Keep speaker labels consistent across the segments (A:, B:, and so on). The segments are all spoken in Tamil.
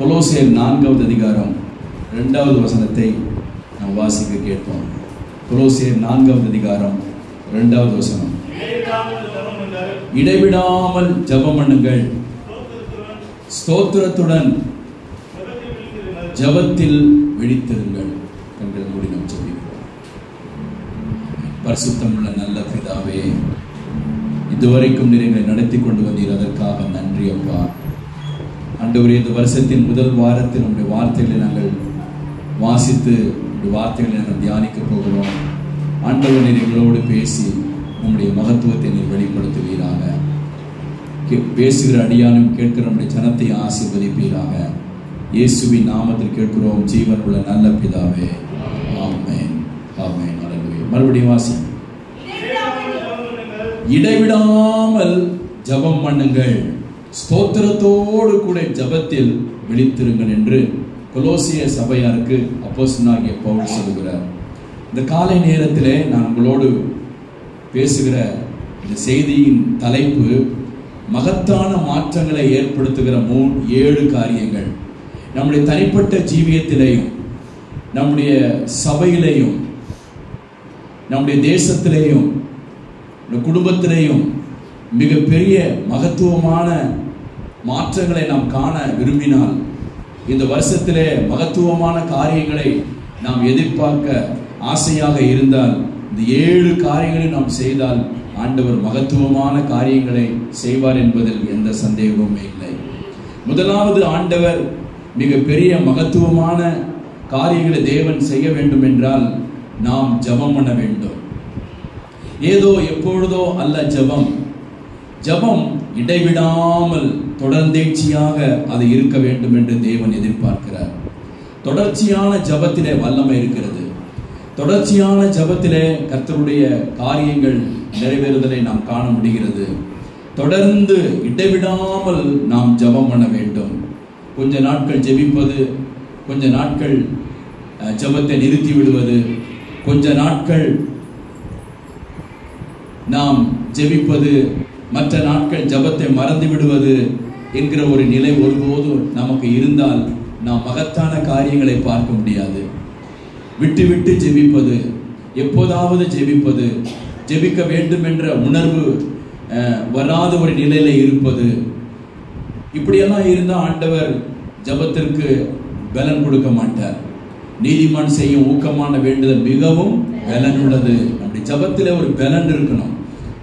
A: கொலோசியர் 4வது அதிகாரம் 2வது வசனத்தை நாம் வாசிக்க கேட்போம். கொலோசியர் 4வது அதிகாரம் 2வது வசனம். இடைவிடாமல் ஜெபம் பண்ணுங்கள், ஸ்தோத்திரத்துடன் ஜெபத்தில் விழித்திருங்கள். கண்கள் மூடி நாம் ஜெபிப்போம். பரிசுத்தமுள்ள நல்ல பிதாவே, இதுவரைக்கும் நீரை நடத்தி கொண்டு வந்தீர், அதற்காக நன்றி அப்பா. ஆண்டவரே, இந்த வருஷத்தின் முதல் வாரத்தில் நம்முடைய வார்த்தைகளை நாங்கள் வாசித்து வார்த்தைகளை நாங்கள் தியானிக்க போகிறோம். ஆண்டவர் நீர் எங்களோடு பேசி நம்முடைய மகத்துவத்தை நீர் வெளிப்படுத்துவீராக. பேசுகிற அடியானும் கேட்கிற நம்முடைய ஜனத்தை ஆசீர்வதிப்பீராக. இயேசுவின் நாமத்தில் கேட்கிறோம் ஜீவன் உள்ள நல்ல பிதாவே, ஆமென் ஆமென். அல்லேலூயா. மறுபடியும் வாசி. இடைவிடாமல் ஜெபம் பண்ணுங்கள், ஸ்தோத்திரத்தோடு கூட ஜெபத்தில் விழித்திருங்கள் என்று கொலோசிய சபையாருக்கு அப்போஸ்தலனாகிய பவுல் சொல்கிறார். இந்த காலை நேரத்திலே நான் உங்களோடு பேசுகிற இந்த செய்தியின் தலைப்பு மகத்தான மாற்றங்களை ஏற்படுத்துகிற 7 காரியங்கள். நம்முடைய தனிப்பட்ட ஜீவியத்திலேயும், நம்முடைய சபையிலேயும், நம்முடைய தேசத்திலேயும், குடும்பத்திலேயும் மிகப்பெரிய மகத்துவமான மாற்றங்களை நாம் காண விரும்பினால், இந்த வருஷத்திலே மகத்துவமான காரியங்களை நாம் எதிர்பார்க்க ஆசையாக இருந்தால், இந்த 7 காரியங்களை நாம் செய்தால் ஆண்டவர் மகத்துவமான காரியங்களை செய்வார் என்பதில் எந்த சந்தேகமும் இல்லை. முதலாவது, ஆண்டவர் மிக பெரிய மகத்துவமான காரியங்களை தேவன் செய்ய வேண்டும் என்றால் நாம் ஜெபம் பண்ண வேண்டும். ஏதோ எப்பொழுதோ அல்ல ஜெபம். ஜெபம் இடைவிடாமல் தொடர்ந்தேர்ச்சியாக அது இருக்க வேண்டும் என்று தேவன் எதிர்பார்க்கிறார். தொடர்ச்சியான ஜெபத்திலே வல்லமை இருக்கிறது. தொடர்ச்சியான ஜெபத்திலே கர்த்தருடைய காரியங்கள் நிறைவேறுதலை நாம் காண முடிகிறது. தொடர்ந்து இடைவிடாமல் நாம் ஜெபம் பண்ண வேண்டும். கொஞ்ச நாட்கள் ஜெபிப்பது, கொஞ்ச நாட்கள் ஜெபத்தை நிறுத்தி விடுவது, கொஞ்ச நாட்கள் நாம் ஜெபிப்பது, மற்ற நாட்கள் ஜெபத்தை மறந்து விடுவது என்கிற ஒரு நிலை ஒருபோதும் நமக்கு இருந்தால் நாம் மகத்தான காரியங்களை பார்க்க முடியாது. விட்டு விட்டு ஜெபிப்பது, எப்போதாவது ஜெபிப்பது, ஜெபிக்க வேண்டும் என்ற உணர்வு வராத ஒரு நிலையில இருப்பது, இப்படியெல்லாம் இருந்தால் ஆண்டவர் ஜெபத்திற்கு பலன் கொடுக்க மாட்டார். நீதிமான் செய்யும் ஊக்கமான வேண்டுதல் மிகவும் பலன் உள்ளது. நம்முடைய ஜெபத்திலே ஒரு பலன் இருக்கணும்,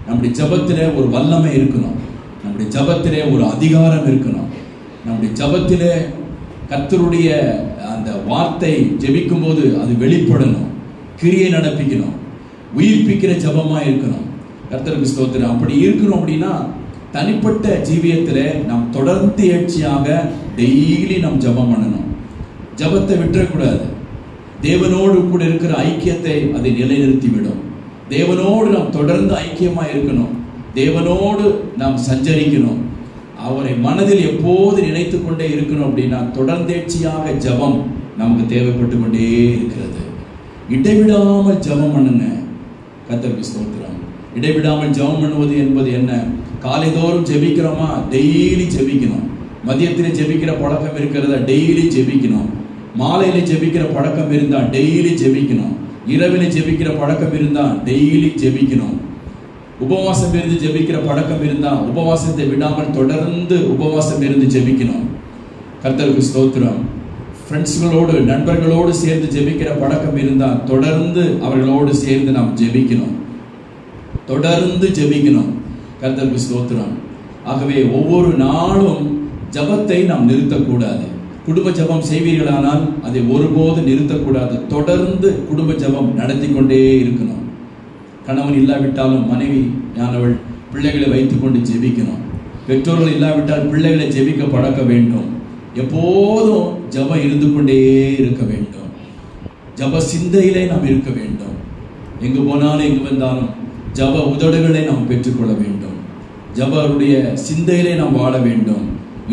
A: நம்முடைய ஜெபத்திலே ஒரு வல்லமை இருக்கணும், நம்முடைய ஜெபத்திலே ஒரு அதிகாரம் இருக்கணும், நம்முடைய ஜெபத்திலே கர்த்தருடைய அந்த வார்த்தை ஜெபிக்கும் போது அது வெளிப்படணும், கிரியை நடப்பிக்கணும், உயிர்ப்பிக்கிற ஜெபமா இருக்கணும். கர்த்தருக்கு ஸ்தோத்திரம். அப்படி இருக்கணும். அப்படின்னா தனிப்பட்ட ஜீவியத்திலே நாம் தொடர்ந்து எழுச்சியாக டெய்லி நாம் ஜெபம் பண்ணணும். ஜெபத்தை விட்டுறக்கூடாது. தேவனோடு கூட இருக்கிற ஐக்கியத்தை அதை நிலைநிறுத்திவிடும். தேவனோடு நாம் தொடர்ந்து ஐக்கியமா இருக்கணும். தேவனோடு நாம் சஞ்சரிக்கணும். அவரை மனதில் எப்போது நினைத்து கொண்டே இருக்கணும். அப்படின்னா தொடர்ந்தேர்ச்சியாக ஜெபம் நமக்கு தேவைப்பட்டு கொண்டே இருக்கிறது. இடைவிடாமல் ஜெபம் பண்ணுங்க. கர்த்தருக்கு ஸ்தோத்திரம். இடைவிடாமல் ஜெபம் பண்ணுவது என்பது என்ன? காலைதோறும் ஜெபிக்கிறோமா? டெய்லி ஜெபிக்கணும். மதியத்திலே ஜெபிக்கிற பழக்கம் இருக்கிறதா? டெய்லி ஜெபிக்கணும். மாலையில ஜெபிக்கிற பழக்கம் இருந்தா டெய்லி ஜெபிக்கணும். இரவில ஜெபிக்கிற பழக்கம் இருந்தா டெய்லி ஜெபிக்கணும். உபவாசம் இருந்து ஜெபிக்கிற பழக்கம் இருந்தா உபவாசத்தை விடாமல் தொடர்ந்து உபவாசம் இருந்து ஜெபிக்கணும். கர்த்தருக்கு ஸ்தோத்திரம். ஃப்ரெண்ட்ஸ்களோடு, நண்பர்களோடு சேர்ந்து ஜெபிக்கிற பழக்கம் இருந்தா தொடர்ந்து அவர்களோடு சேர்ந்து நாம் ஜெபிக்கணும், தொடர்ந்து ஜெபிக்கணும். கர்த்தருக்கு ஸ்தோத்திரம். ஆகவே ஒவ்வொரு நாளும் ஜெபத்தை நாம் நிறுத்தக்கூடாது. குடும்ப ஜெபம் செய்வீர்களானால் அதை ஒருபோது நிறுத்தக்கூடாது. தொடர்ந்து குடும்ப ஜெபம் நடத்தி கொண்டே இருக்கணும். கணவன் இல்லாவிட்டாலும் மனைவி ஞானவள் பிள்ளைகளை வைத்துக்கொண்டு ஜெபிக்கணும். பெற்றோர்கள் இல்லாவிட்டால் பிள்ளைகளை ஜெபிக்க பழக்க வேண்டும். எப்போதும் ஜெபம் இருந்து கொண்டே இருக்க வேண்டும். ஜெப சிந்தையிலே நாம் இருக்க வேண்டும். எங்கு போனாலும் எங்கு வந்தாலும் ஜெப உதடுகளை நாம் பெற்றுக்கொள்ள வேண்டும். ஜெபருடைய சிந்தையிலே நாம் வாழ வேண்டும்.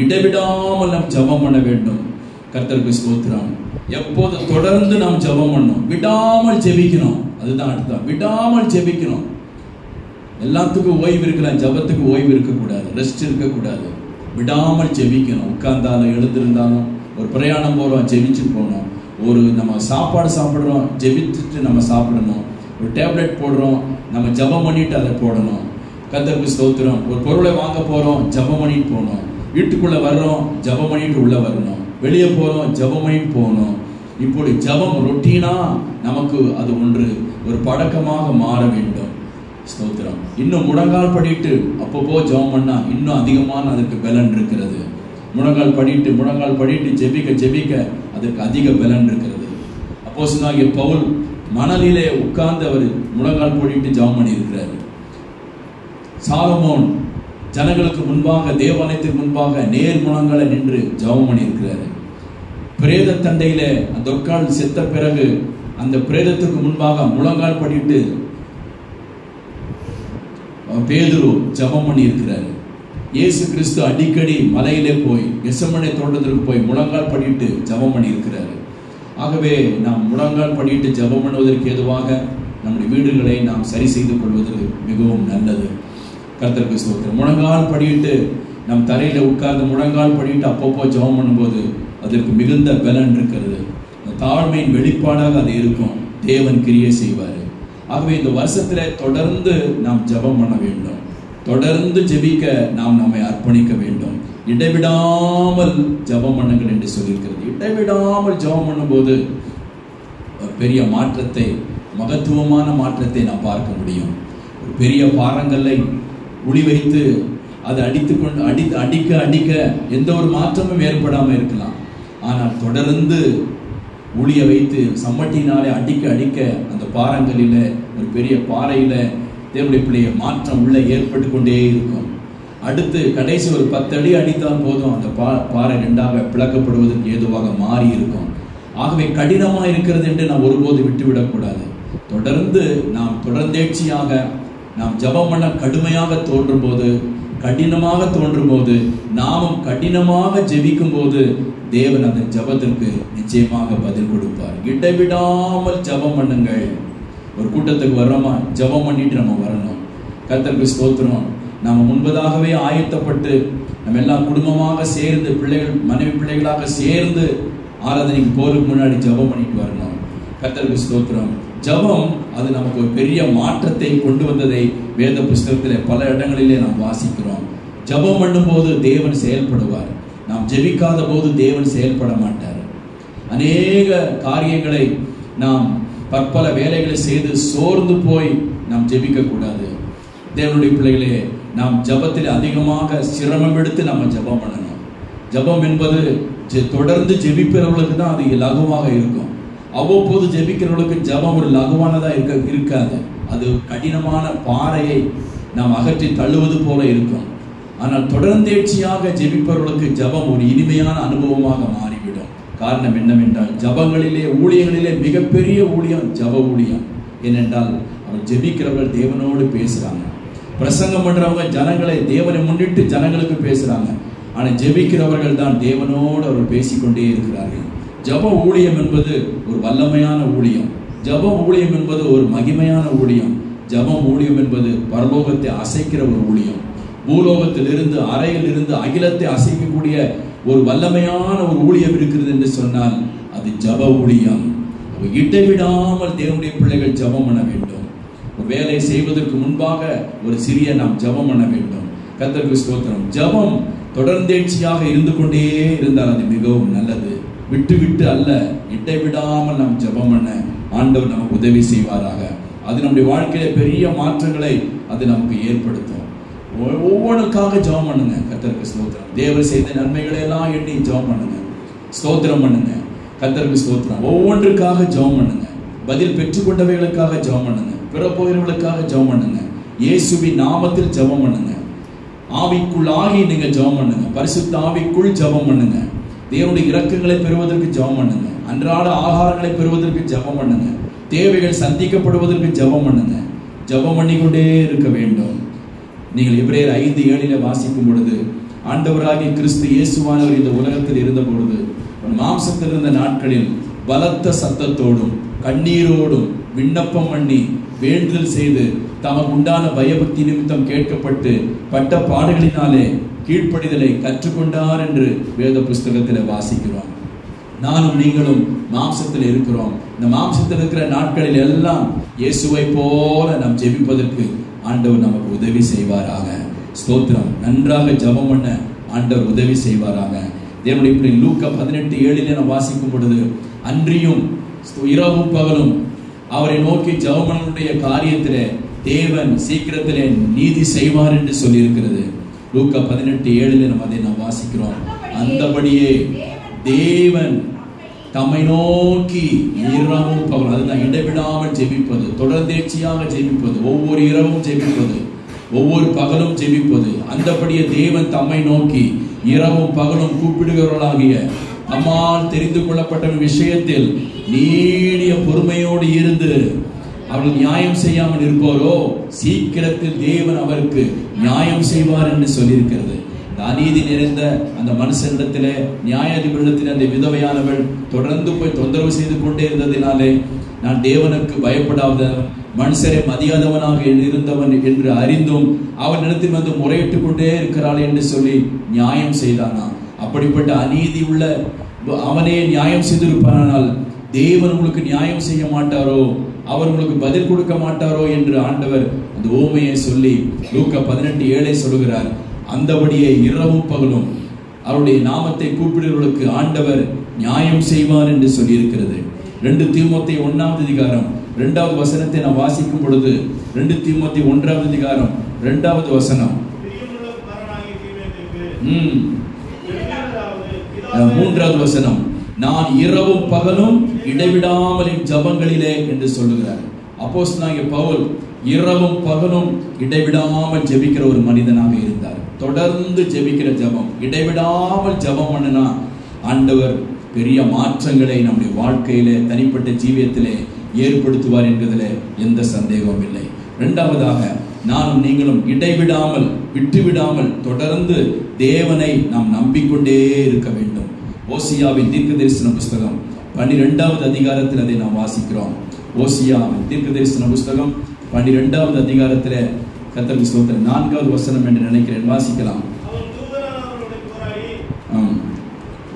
A: இடைவிடாமல் நாம் ஜெபம் பண்ண வேண்டும். கர்த்தருக்கு ஸ்தோத்திரம். எப்போது தொடர்ந்து நாம் ஜெபம் பண்ணணும், விடாமல் ஜெபிக்கணும். அதுதான் அடுத்த, விடாமல் ஜெபிக்கணும். எல்லாத்துக்கும் ஓய்வு இருக்கலாம், ஜெபத்துக்கு ஓய்வு இருக்கக்கூடாது, ரெஸ்ட் இருக்கக்கூடாது. விடாமல் ஜெபிக்கணும். உட்கார்ந்தாலும் எழுந்திருந்தாலும் ஒரு பிரயாணம் போகிறோம், ஜெபிச்சு போகணும். ஒரு நம்ம சாப்பாடு சாப்பிட்றோம், ஜெபிச்சுட்டு நம்ம சாப்பிடணும். ஒரு டேப்லெட் போடுறோம், நம்ம ஜெபம் பண்ணிட்டு அதை போடணும். கர்த்தருக்கு ஸ்தோத்திரம். ஒரு பொருளை வாங்க போகிறோம், ஜெபம் பண்ணிட்டு போகணும். வீட்டுக்குள்ளே வர்றோம், ஜெபம் பண்ணிட்டு உள்ளே வரணும். வெளியே போகிறோம், ஜெபம் பண்ணிட்டு போகணும். இப்படி ஜெபம் ரொட்டீனா நமக்கு அது ஒரு பழக்கமாக மாற வேண்டும். ஸ்தோத்திரம். இன்னும் முழங்கால் படிட்டு அப்பப்போ ஜெபம் பண்ணா இன்னும் அதிகமான அதற்கு பலன் இருக்கிறது. முழங்கால் படிட்டு ஜெபிக்க அதற்கு அதிக பலன் இருக்கிறது. அப்போஸ்தலனாகிய பவுல் மணலிலே உட்கார்ந்து அவர் முழங்கால் படிட்டு ஜெபம் பண்ணி இருக்கிறார். சாலமோன் ஜனங்களுக்கு முன்பாக, தேவாலயத்திற்கு முன்பாக நேர் முழங்கால நின்று ஜெபம் பண்ணி இருக்கிறார். பிரேத தண்டையில அந்த ஒக்கால் செத்த பிறகு அந்த பிரேதத்துக்கு முன்பாக முழங்கால் படிட்டு பேதுரு ஜெபம் பண்ணி இருக்கிறார். இயேசு கிறிஸ்து அடிக்கடி மலையிலே போய் கெத்செமனே தோட்டத்திற்கு போய் முழங்கால் படிட்டு ஜெபம் பண்ணி இருக்கிறார். ஆகவே நாம் முழங்கால் படிட்டு ஜெபம் பண்ணுவதற்கு ஏதுவாக நம்முடைய வீடுகளை நாம் சரி செய்து கொள்வது மிகவும் நல்லது. கர்த்தருக்கு ஸ்தோத்திரம். முழங்கால் படிட்டு நம் தரையில உட்கார்ந்து முழங்கால் படிட்டு அப்பப்போ ஜெபம் பண்ணும்போது அதற்கு மிகுந்த பலன் இருக்கிறது. தாழ்மையின் வெளிப்பாடாக அது இருக்கும். தேவன் கிரியை செய்வார். ஆகவே இந்த வருஷத்துல தொடர்ந்து நாம் ஜெபம் பண்ண வேண்டும். தொடர்ந்து ஜெபிக்க நாம் நம்மை அர்ப்பணிக்க வேண்டும். இடைவிடாமல் ஜெபம் பண்ணுங்கள் என்று சொல்லியிருக்கிறது. இடைவிடாமல் ஜெபம் பண்ணும்போது பெரிய மாற்றத்தை, மகத்துவமான மாற்றத்தை நாம் பார்க்க முடியும். பெரிய பாறங்களை உளி வைத்து அதை அடிக்க எந்த ஒரு மாற்றமும் ஏற்படாமல் இருக்கலாம். ஆனால் தொடர்ந்து உளிய வைத்து சம்மட்டினாலே அடிக்க அந்த பாறங்களில ஒரு பெரிய பாறையில தேவனுடைய பிள்ளைய மாற்றம் உள்ள ஏற்பட்டு கொண்டே இருக்கும். அடுத்து கடைசி ஒரு 10 அடி அடித்தால் போதும் அந்த பாறை 2ஆக பிளக்கப்படுவதற்கு ஏதுவாக மாறி இருக்கும். ஆகவே கடினமாக இருக்கிறது என்று நாம் ஒருபோது விட்டுவிடக்கூடாது. நாம் தொடர்ந்தேட்சியாக நாம் ஜெபம் பண்ண கடுமையாக தோன்றும் போது, கடினமாக தோன்றும் போது, நாமும் கடினமாக ஜெபிக்கும் போது தேவன் அந்த ஜெபத்திற்கு நிச்சயமாக பதில் கொடுப்பார். இடைவிடாமல் ஜெபம் பண்ணுங்கள். ஒரு கூட்டத்துக்கு வர்றோமா, ஜெபம் பண்ணிட்டு நம்ம வரணும். கர்த்தருக்கு ஸ்தோத்திரம். நாம முன்பதாகவே ஆயத்தப்பட்டு நம்ம எல்லாம் குடும்பமாக சேர்ந்து மனைவி பிள்ளைகளாக சேர்ந்து ஆராதனைக்கு போறதுக்கு முன்னாடி ஜெபம் பண்ணிட்டு வரணும். கர்த்தருக்கு ஸ்தோத்திரம். ஜெபம் அது நமக்கு ஒரு பெரிய மாற்றத்தை கொண்டு வந்ததை வேத புஸ்தகத்திலே பல இடங்களிலே நாம் வாசிக்கிறோம். ஜெபம் பண்ணும் போது தேவன் செயல்படுவார். நாம் ஜெபிக்காத போது தேவன் செயல்பட மாட்டார். அநேக காரியங்களை நாம் பற்பல வேலைகளை செய்து சோர்ந்து போய் நாம் ஜெபிக்க கூடாது. தேவனுடைய பிள்ளைகளே, நாம் ஜெபத்தில் அதிகமாக சிரமம் எடுத்து நம்ம ஜெபம் பண்ணணும். ஜெபம் என்பது தொடர்ந்து ஜெபிக்கிறவர்களுக்கு தான் அது லகுவாக இருக்கும். அவ்வப்போது ஜெபிக்கிறவர்களுக்கு ஜெபம் ஒரு லகுவானதா இருக்காது. அது கடினமான பாறையை நாம் அகற்றி தள்ளுவது போல இருக்கும். ஆனால் தொடர்ந்தேட்சியாக ஜெபிப்பவர்களுக்கு ஜெபம் ஒரு இனிமையான அனுபவமாக மாறிவிடும். காரணம் என்னவென்றால் ஜெபங்களிலே, ஊழியங்களிலே மிகப்பெரிய ஊழியம் ஜெப ஊழியம். ஏனென்றால் அவர் ஜெபிக்கிறவர்கள் தேவனோடு பேசுறாங்க. பிரசங்கம் பண்றவங்க ஜனங்களை தேவனை முன்னிட்டு ஜனங்களுக்கு பேசுறாங்க. ஆனால் ஜெபிக்கிறவர்கள் தான் தேவனோடு அவர் பேசிக்கொண்டே இருக்கிறார்கள். ஜெப ஊழியம் என்பது ஒரு வல்லமையான ஊழியம். ஜெப ஊழியம் என்பது ஒரு மகிமையான ஊழியம். ஜெப ஊழியம் என்பது பரலோகத்தை அசைக்கிற ஒரு ஊழியம். பூலோகத்திலிருந்து, அறையிலிருந்து அகிலத்தை அசைக்கக்கூடிய ஒரு வல்லமையான ஒரு ஊழியம் இருக்கிறது என்று சொன்னால் அது ஜெப ஊழியம். இடைவிடாமல் தேவனுடைய பிள்ளைகள் ஜெபம் பண்ண வேண்டும். ஒரு வேலை செய்வதற்கு முன்பாக ஒரு சிறிய நாம் ஜெபம் பண்ண வேண்டும். கர்த்தருக்கு ஸ்தோத்திரம். ஜெபம் தொடர்ந்தேட்சியாக இருந்து கொண்டே இருந்தால் அது மிகவும் நல்லது. விட்டு அல்ல, இடைவிடாமல் நாம் ஜெபம் பண்ண ஆண்டவர் நமக்கு உதவி செய்வாராக. அது நம்முடைய வாழ்க்கையில பெரிய மாற்றங்களை அது நமக்கு ஏற்படுத்தும். ஒவ்வொன்றுக்காக ஜெபம் பண்ணுங்க. கர்த்தருக்கு ஸ்தோத்திரம். தேவர் செய்த நன்மைகளை எல்லாம் எண்ணி ஜெபம் பண்ணுங்க, ஸ்தோத்திரம் பண்ணுங்க. கர்த்தருக்கு ஸ்தோத்திரம். ஒவ்வொன்றுக்காக ஜெபம் பண்ணுங்க. பதில் பெற்றுக்கொண்டவைகளுக்காக ஜெபம் பண்ணுங்க. பிறப்போகிறவர்களுக்காக ஜெபம் பண்ணுங்க. இயேசுவின் நாமத்தில் ஜெபம் பண்ணுங்க. ஆவிக்குள்ளாகி நீங்க ஜெபம் பண்ணுங்க. பரிசுத்த ஆவிக்குள் ஜெபம் பண்ணுங்க. தேவனுடைய இரக்கங்களை பெறுவதற்கு ஜெபம் பண்ணுங்க. அன்றாட ஆகாரங்களை பெறுவதற்கு ஜெபம் பண்ணுங்க. தேவைகள் சந்திக்கப்படுவதற்கு ஜெபம் பண்ணுங்க. ஜெபம் பண்ணிக்கொண்டே இருக்க வேண்டும். நீங்கள் எபிரேயர் 5:7 வாசிக்கும் பொழுது, ஆண்டவராகிய கிறிஸ்து இயேசுவானவர் இந்த உலகத்தில் இருந்த பொழுது மாம்சத்தில் இருந்த நாட்களில் பலத்த சத்தத்தோடும் கண்ணீரோடும் விண்ணப்பம் பண்ணி வேண்டுதல் செய்து தமக்கு உண்டான பயபக்தி நிமித்தம் கேட்கப்பட்டு பட்ட பாடுகளினாலே கீழ்ப்படிதலை கற்றுக்கொண்டார் என்று வேத புஸ்தகத்தில் வாசிக்கிறோம். நானும் நீங்களும் மாம்சத்தில் இருக்கிறோம். இந்த மாம்சத்தில் இருக்கிற நாட்களில் எல்லாம் இயேசுவை போல நாம் ஜெபிப்பதற்கு ஆண்டவர் நமக்கு உதவி செய்வாராக. ஸ்தோத்திரம். நன்றாக ஜெபம் பண்ண ஆண்டவர் உதவி செய்வாராக. தேவனுடைய லூக்கா 18:7 நாம் வாசிக்கும் பொழுது, அன்றியும் இரவும் பகலும் அவரை நோக்கி ஜெபமனுடைய காரியத்திலே தேவன் சீக்கிரத்திலே நீதி செய்வார் என்று சொல்லி இருக்கிறது. லூக்கா 18:7 நம்ம அதை நாம் வாசிக்கிறோம். அந்தபடியே தேவன் தம்மை நோக்கி இரவும் பகலும், அதுதான் இடைவிடாமல் ஜெபிப்பது, தொடர்ந்தேர்ச்சியாக ஜெபிப்பது, ஒவ்வொரு இரவும் ஜெபிப்பது, ஒவ்வொரு பகலும் ஜெபிப்பது. அந்தபடியே தேவன் தம்மை நோக்கி இரவும் பகலும் கூப்பிடுகிறவர்களாகிய நம்மால் தெரிந்து கொள்ளப்பட்ட விஷயத்தில் நீடிய பொறுமையோடு இருந்து அவர்கள் நியாயம் செய்யாமல் இருப்பாரோ சீக்கிரத்தில் தேவன் அவருக்கு நியாயம் செய்வார் என்று சொல்லியிருக்கிறது. அநீதி நிறைந்த அந்த மனுஷனிடத்திலே, நியாயாதிபதியிடத்திலே அந்த விதவையானவள் தொடர்ந்து போய் தொந்தரவு செய்து கொண்டே இருந்ததினாலே, நான் தேவனுக்கு பயப்படாத மனுஷரை மதியாதவனாக இருந்தவன் என்று அறிந்தும் அவனிடத்தில் வந்து முறையிட்டு கொண்டே இருக்கிறாள் என்று சொல்லி நியாயம் செய்தானா. அப்படிப்பட்ட அநீதி உள்ள அவனே நியாயம் செய்திருப்பானால் தேவன் உங்களுக்கு நியாயம் செய்ய மாட்டாரோ, அவர் உங்களுக்கு பதில் கொடுக்க மாட்டாரோ என்று ஆண்டவர் அந்த ஓமையை சொல்லி லூக்கா 18:7 சொல்லுகிறார். அந்தபடியே இரவும் பகலும் அவருடைய நாமத்தை கூப்பிடுவர்களுக்கு ஆண்டவர் நியாயம் செய்வார் என்று சொல்லி இருக்கிறது. 2 தீமோத்தேயு 1ஆம் அதிகாரம் 2வது வசனத்தை நாம் வாசிக்கும் பொழுது, 2 தீமோத்தேயு 1ஆம் அதிகாரம் 2வது வசனம், 3வது வசனம், நான் இரவும் பகலும் இடைவிடாமல் என் ஜபங்களிலே என்று சொல்லுகிறார். அப்போஸ்தலனாகிய பவுல் இரவும் பகலும் இடைவிடாமல் ஜெபிக்கிற ஒரு மனிதனாக இருந்தார். தொடர்ந்து ஜெபிக்கிற ஜபம், இடைவிடாமல் ஜபம் பண்ணினா ஆண்டவர் பெரிய மாற்றங்களை நம்முடைய வாழ்க்கையிலே, தனிப்பட்ட ஜீவியத்திலே ஏற்படுத்துவார் என்பதில் எந்த சந்தேகமும் இல்லை. இரண்டாவதாக, நானும் நீங்களும் இடைவிடாமல், விட்டுவிடாமல் தொடர்ந்து தேவனை நாம் நம்பிக்கொண்டே இருக்க வேண்டும். ஓசியாவின் தீர்க்க தரிசன புஸ்தகம் 12வது அதிகாரத்தில் அதை நாம் வாசிக்கிறோம். ஓசியாவின் தீர்க்க தரிசன புஸ்தகம் 12வது அதிகாரத்தில் கர்த்தருக்கு ஸ்தோத்திரம் 4வது வசனம் என்று நினைக்கிறேன், வாசிக்கலாம்.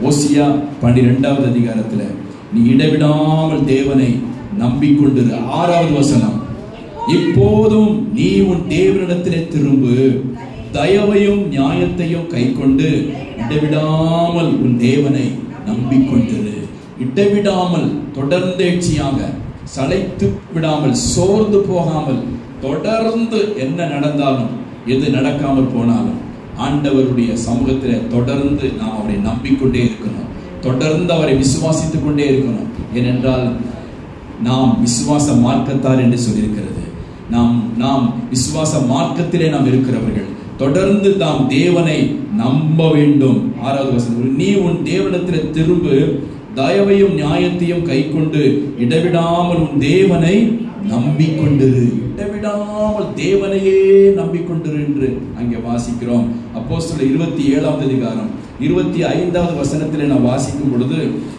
A: ஓசியா 12வது அதிகாரத்தில் நீ இடைவிடாமல் தேவனை நம்பிக்கொண்டிரு. 6வது வசனம், இப்போதும் நீ உன் தேவனிடத்திலே திரும்பு, தயவையும் நியாயத்தையும் கைக்கொண்டு இடைவிடாமல் உன் தேவனை நம்பிக்கொண்டிரு. இடைவிடாமல், தொடர்ந்தேர்ச்சியாக, சளைத்து விடாமல், சோர்ந்து போகாமல், தொடர்ந்து என்ன நடந்தாலும், எது நடக்காமல் போனாலும் ஆண்டவருடைய சமூகத்தில் தொடர்ந்து நாம் அவரை நம்பிக்கொண்டே இருக்கணும். தொடர்ந்து அவரை விசுவாசித்துக் கொண்டே இருக்கணும். ஏனென்றால் நாம் விசுவாச மார்க்கத்தார் என்று சொல்லியிருக்கிறது. நாம் விசுவாச மார்க்கத்திலே நாம் இருக்கிறவர்கள். தொடர்ந்து நாம் தேவனை நம்ப வேண்டும். 6வது வசனம், நீ உன் தேவனிடத்தில் திரும்பு, தயவையும் நியாயத்தையும் கைக்கொண்டு இடைவிடாமல் உன் தேவனை நம்பிக்கொண்டிரு. இடைவிடாமல் தேவனையே நம்பிக்கொண்டிரு என்று அங்கே வாசிக்கிறோம். அப்போஸ்தலர் 27ஆம் அதிகாரம் 25வது வசனத்திலே நான் வாசிக்கும் பொழுது,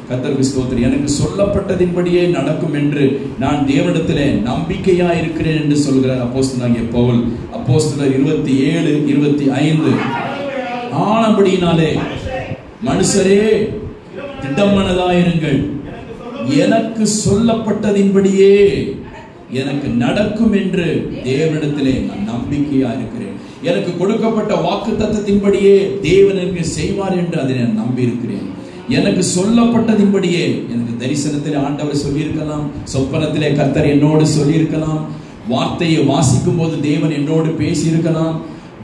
A: கர்த்தருக்கு ஸ்தோத்திரம், எனக்கு சொல்லப்பட்டதின்படியே நடக்கும் என்று நான் தேவனிடத்திலே நம்பிக்கையா இருக்கிறேன் என்று சொல்கிறார் அப்போஸ்தலனாகிய பவுல். அப்போஸ்தலர் 27:25, ஆனபடியினாலே மனுஷரே திடமனதாயிருங்கள், எனக்கு சொல்லப்பட்டதின்படியே எனக்கு நடக்கும் என்று தேவனிடத்திலே நான் நம்பிக்கையா இருக்கிறேன். எனக்கு கொடுக்கப்பட்ட வாக்குத்தத்தத்தின்படியே தேவன் எனக்கு செய்வார் என்று அதை நான் நம்பி இருக்கிறேன். எனக்கு சொல்லப்பட்டதின்படியே, எனக்கு தரிசனத்திலே ஆண்டவர் சொல்லியிருக்கலாம், சொப்பனத்திலே கர்த்தர் என்னோடு சொல்லியிருக்கலாம், வார்த்தையை வாசிக்கும் போது தேவன் என்னோடு பேசியிருக்கலாம்,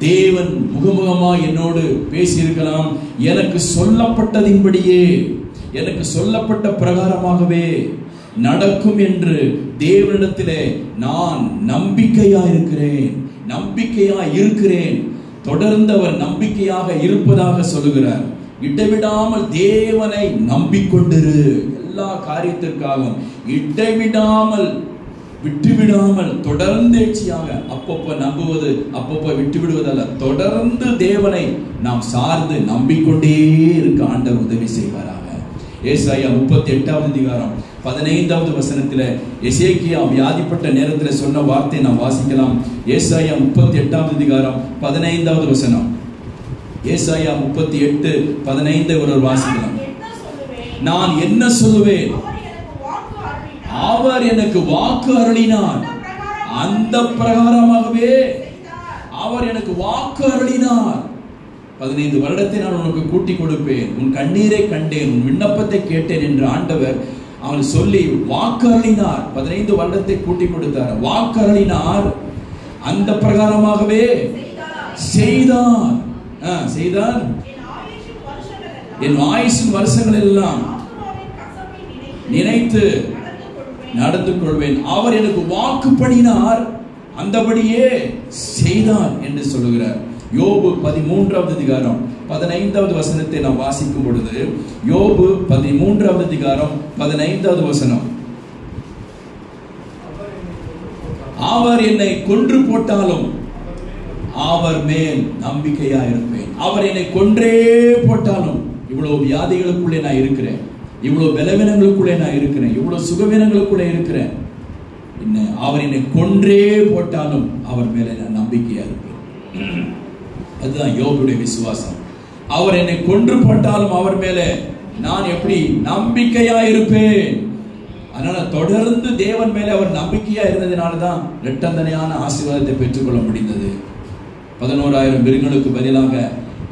A: தேவன் முகமுகமா என்னோடு பேசியிருக்கலாம். எனக்கு சொல்லப்பட்டதின்படியே, எனக்கு சொல்லப்பட்ட பிரகாரமாகவே நடக்கும் என்று தேவனிடத்திலே நான் நம்பிக்கையா இருக்கிறேன், நம்பிக்கையா இருக்கிறேன். தொடர்ந்து அவர் நம்பிக்கையாக இருப்பதாக சொல்லுகிறார். இடைவிடாமல் தேவனை நம்பிக்கொண்டிரு. எல்லா காரியத்திற்காகவும் இடைவிடாமல், விட்டுவிடாமல், தொடர்ந்தேர்ச்சியாக, அப்பப்போ நம்புவது, அப்பப்போ விட்டு விடுவதல்ல, தொடர்ந்து தேவனை நாம் சார்ந்து நம்பிக்கொண்டே இருக்க ஆண்டவர் உதவி செய்வாராக. ஏசாயா 38வது அதிகாரம் 15வது வசனத்தில் எசேக்கியா வியாதிப்பட்ட நேரத்தில் சொன்ன வார்த்தை நாம் வாசிக்கலாம். ஏசாயா 38வது அதிகாரம் 15வது வசனம். ஏசாயா 38:15 ஒரு வாசிக்கலாம். நான் என்ன சொல்லுவேன்? அவர் எனக்கு வாக்கு அருளினார். அந்த பிரகாரமாகவே அவர் எனக்கு வாக்கு அருளினார். 15 வருடத்தை நான் உனக்கு கூட்டி கொடுப்பேன், உன் கண்ணீரை கண்டேன், உன் விண்ணப்பத்தை கேட்டேன் என்று ஆண்டவர் அவன் சொல்லி வாக்கு அருளினார். 15 வருடத்தை கூட்டி கொடுத்தார், வாக்கு அருளினார். அந்த பிரகாரமாகவே செய்தார். செய்தார். என் ஆயுசின் வருஷங்கள் எல்லாம் நினைத்து நடந்து கொள்வேன். அவர் எனக்கு வாக்கு பண்ணினார், அந்தபடியே செய்தார் என்று சொல்லுகிறார். யோபு 13வது அதிகாரம் 15வது வசனத்தை நாம் வாசிக்கும் பொழுது, யோபு 13வது அதிகாரம் 15வது வசனம், அவர் என்னை கொன்று போட்டாலும் அவர் மேல் நம்பிக்கையா இருப்பேன். அவர் என்னை கொன்றே போட்டாலும், இவ்வளவு வியாதிகளுக்குள்ளே நான் இருக்கிறேன், இவ்வளவு பலவீனங்களுக்குள்ளே நான் இருக்கிறேன், இவ்வளவு சுகவீனங்களுக்குள்ளே இருக்கிறேன், அவர் என்னை கொன்றே போட்டாலும் அவர் மேல நான் நம்பிக்கையா இருப்பேன். அதுதான் யோபுடைய விசுவாசம். அவர் என்னை கொன்று போட்டாலும் அவர் மேல நான் எப்படி நம்பிக்கையா இருப்பேன். அதனால தொடர்ந்து தேவன் மேல அவர் நம்பிக்கையா இருந்ததுனாலதான் இரட்டந்தனையான ஆசீர்வாதத்தை பெற்றுக்கொள்ள முடிந்தது. 11,000 மிருகங்களுக்கு பதிலாக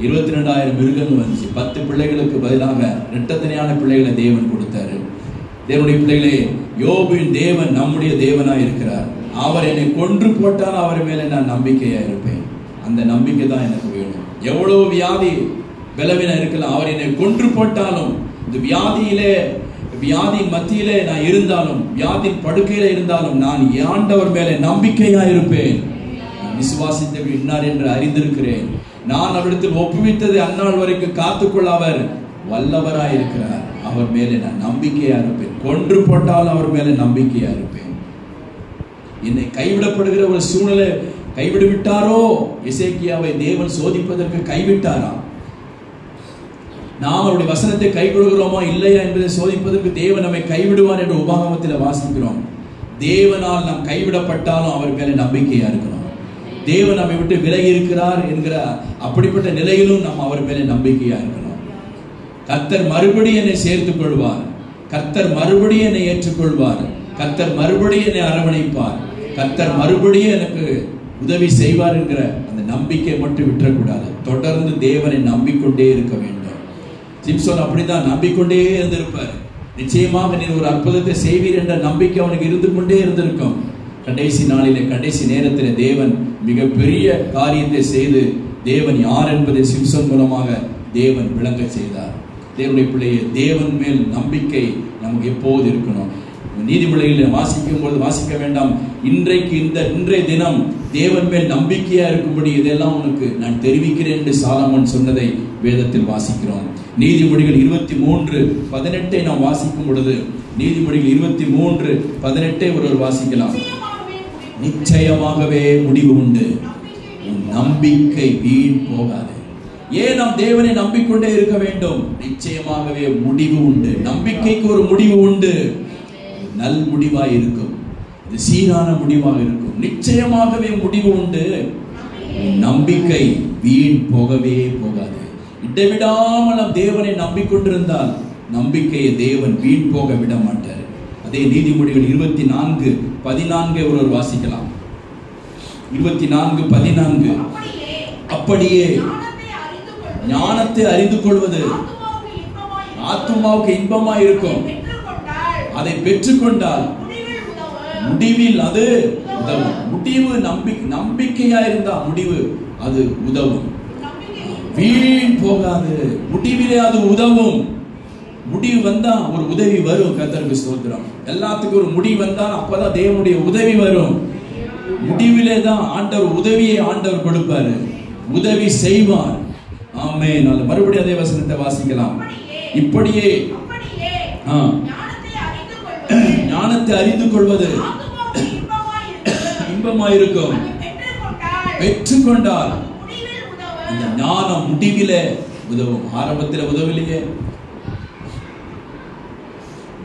A: 22,000 மிருகங்கள் வந்துச்சு. 10 பிள்ளைகளுக்கு பதிலாக இரட்டத்தனையான பிள்ளைகளை தேவன் கொடுத்தாரு. தேவனுடைய பிள்ளைகளே, யோபின் தேவன் நம்முடைய தேவனாய் இருக்கிறார். அவர் என்னை கொன்று போட்டாலும் அவர் மேல நான் நம்பிக்கையா இருப்பேன். அந்த நம்பிக்கை தான் எனக்கு வேணும். எவ்வளவு வியாதி பலவீனம் இருக்கலாம், அவர் என்னை கொன்று போட்டாலும், இந்த வியாதியின் மத்தியிலே நான் இருந்தாலும், வியாதியின் படுக்கையில இருந்தாலும், நான் ஆண்டவர் மேல நம்பிக்கையா இருப்பேன். விசுவாசித்தவர் இன்னார் என்று அறிந்திருக்கிறேன். நான் அவரிடத்தில் ஒப்புவித்ததை அந்நாள் வரைக்கும் காத்துக்கொள்ள அவர் வல்லவராய் இருக்கிறார். அவர் மேலே நான் நம்பிக்கையா இருப்பேன். கொன்று போட்டால் அவர் மேலே நம்பிக்கையா இருப்பேன். என்னை கைவிடப்படுகிற ஒரு சூழ்நிலை கைவிடு விட்டாரோ, எசேக்கியாவை தேவன் சோதிப்பதற்கு கைவிட்டாரா? நாம் அவருடைய வசனத்தை கை கொள்கிறோமா இல்லையா என்பதை சோதிப்பதற்கு தேவன் நம்மை கைவிடுவார் என்று உபாகமத்தில் வாசிக்கிறோம். தேவனால் நாம் கைவிடப்பட்டாலும் அவர் மேலே நம்பிக்கையா இருக்கணும். தேவன் நம்மை விட்டு விலகி இருக்கிறார் என்கிற அப்படிப்பட்ட நிலையிலும் நாம் அவர் மேலே நம்பிக்கையா இருக்கணும். கர்த்தர் மறுபடியும் என்னை சேர்த்துக் கொள்வார், கர்த்தர் மறுபடியும் என்னை ஏற்றுக்கொள்வார், கர்த்தர் மறுபடியும் என்னை அரவணைப்பார், கர்த்தர் மறுபடியும் எனக்கு உதவி செய்வார் என்கிற அந்த நம்பிக்கை மட்டும் விட்டுறக்கூடாது. தொடர்ந்து தேவனை நம்பிக்கொண்டே இருக்க வேண்டும். சிம்சோன் அப்படிதான் நம்பிக்கொண்டே இருந்திருப்பார். நிச்சயமாக நீர் ஒரு அற்புதத்தை செய்வீர் என்ற நம்பிக்கை அவனுக்கு இருந்து கொண்டே இருந்திருக்கும். கடைசி நாளிலே, கடைசி நேரத்தில் தேவன் மிகப்பெரிய காரியத்தை செய்து தேவன் யார் என்பதை சிம்சோன் மூலமாக தேவன் விளங்க செய்தார். தேவனுடைய பிள்ளையே, தேவன் மேல் நம்பிக்கை நமக்கு எப்போது இருக்கணும். நீதிமொழிகளை வாசிக்கும் பொழுது வாசிக்க வேண்டாம், இன்றைய தினம் தேவன் மேல் நம்பிக்கையா இருக்கும்படி இதெல்லாம் உனக்கு நான் தெரிவிக்கிறேன் என்று சாலமோன் சொன்னதை வேதத்தில் வாசிக்கிறோம். நீதிமொழிகள் 23:18 நாம் வாசிக்கும் பொழுது, நீதிமொழிகள் 23:18 ஒருவர் வாசிக்கலாம். நிச்சயமாகவே முடிவு உண்டு, நம்பிக்கை வீண் போகாது. ஏன் நாம் தேவனை நம்பிக்கொண்டே இருக்க வேண்டும்? நிச்சயமாகவே முடிவு உண்டு. நம்பிக்கைக்கு ஒரு முடிவு உண்டு. நல் முடிவாய் இருக்கும், இது சீரான முடிவாக இருக்கும். நிச்சயமாகவே முடிவு உண்டு. நம்பிக்கை வீண் போகவே போகாது. இடைவிடாமல் நாம் தேவனை நம்பிக்கொண்டிருந்தால் நம்பிக்கையை தேவன் வீண் போக விட மாட்டார். அதே நீதிமொழிகள் 24:14 ஒருவர் வாசிக்கலாம். 24:14 அப்படியே ஞானத்தை அறிந்து கொள்வது ஆத்துமாவுக்கு இன்பமாய் இருக்கும். அதை பெற்றுக்கொண்டால் முடிவில் அது உதவும். முடிவு நம்பிக்கையா இருந்தா முடிவு அது உதவும், வீண் போகாது. முடிவிலே அது உதவும். முடிவு வந்தா ஒரு உதவி வரும். கர்த்தருக்கு ஸ்தோத்திரம். எல்லாத்துக்கும் ஒரு முடிவு வந்தா அப்பதான் தேவனுடைய உதவி வரும். முடிவிலே தான் ஆண்டவர் உதவியை ஆண்டவர் கொடுப்பாரு, உதவி செய்வார். ஆமென். மறுபடியும் அதே வசனத்தை வாசிக்கலாம். இப்படியே ஞானத்தை அறிந்து கொள்வது இன்பமாயிருக்கும். பெற்றுக்கொண்டால் அந்த ஞானம் முடிவிலே உதவும். ஆரம்பத்தில் உதவிலேயே,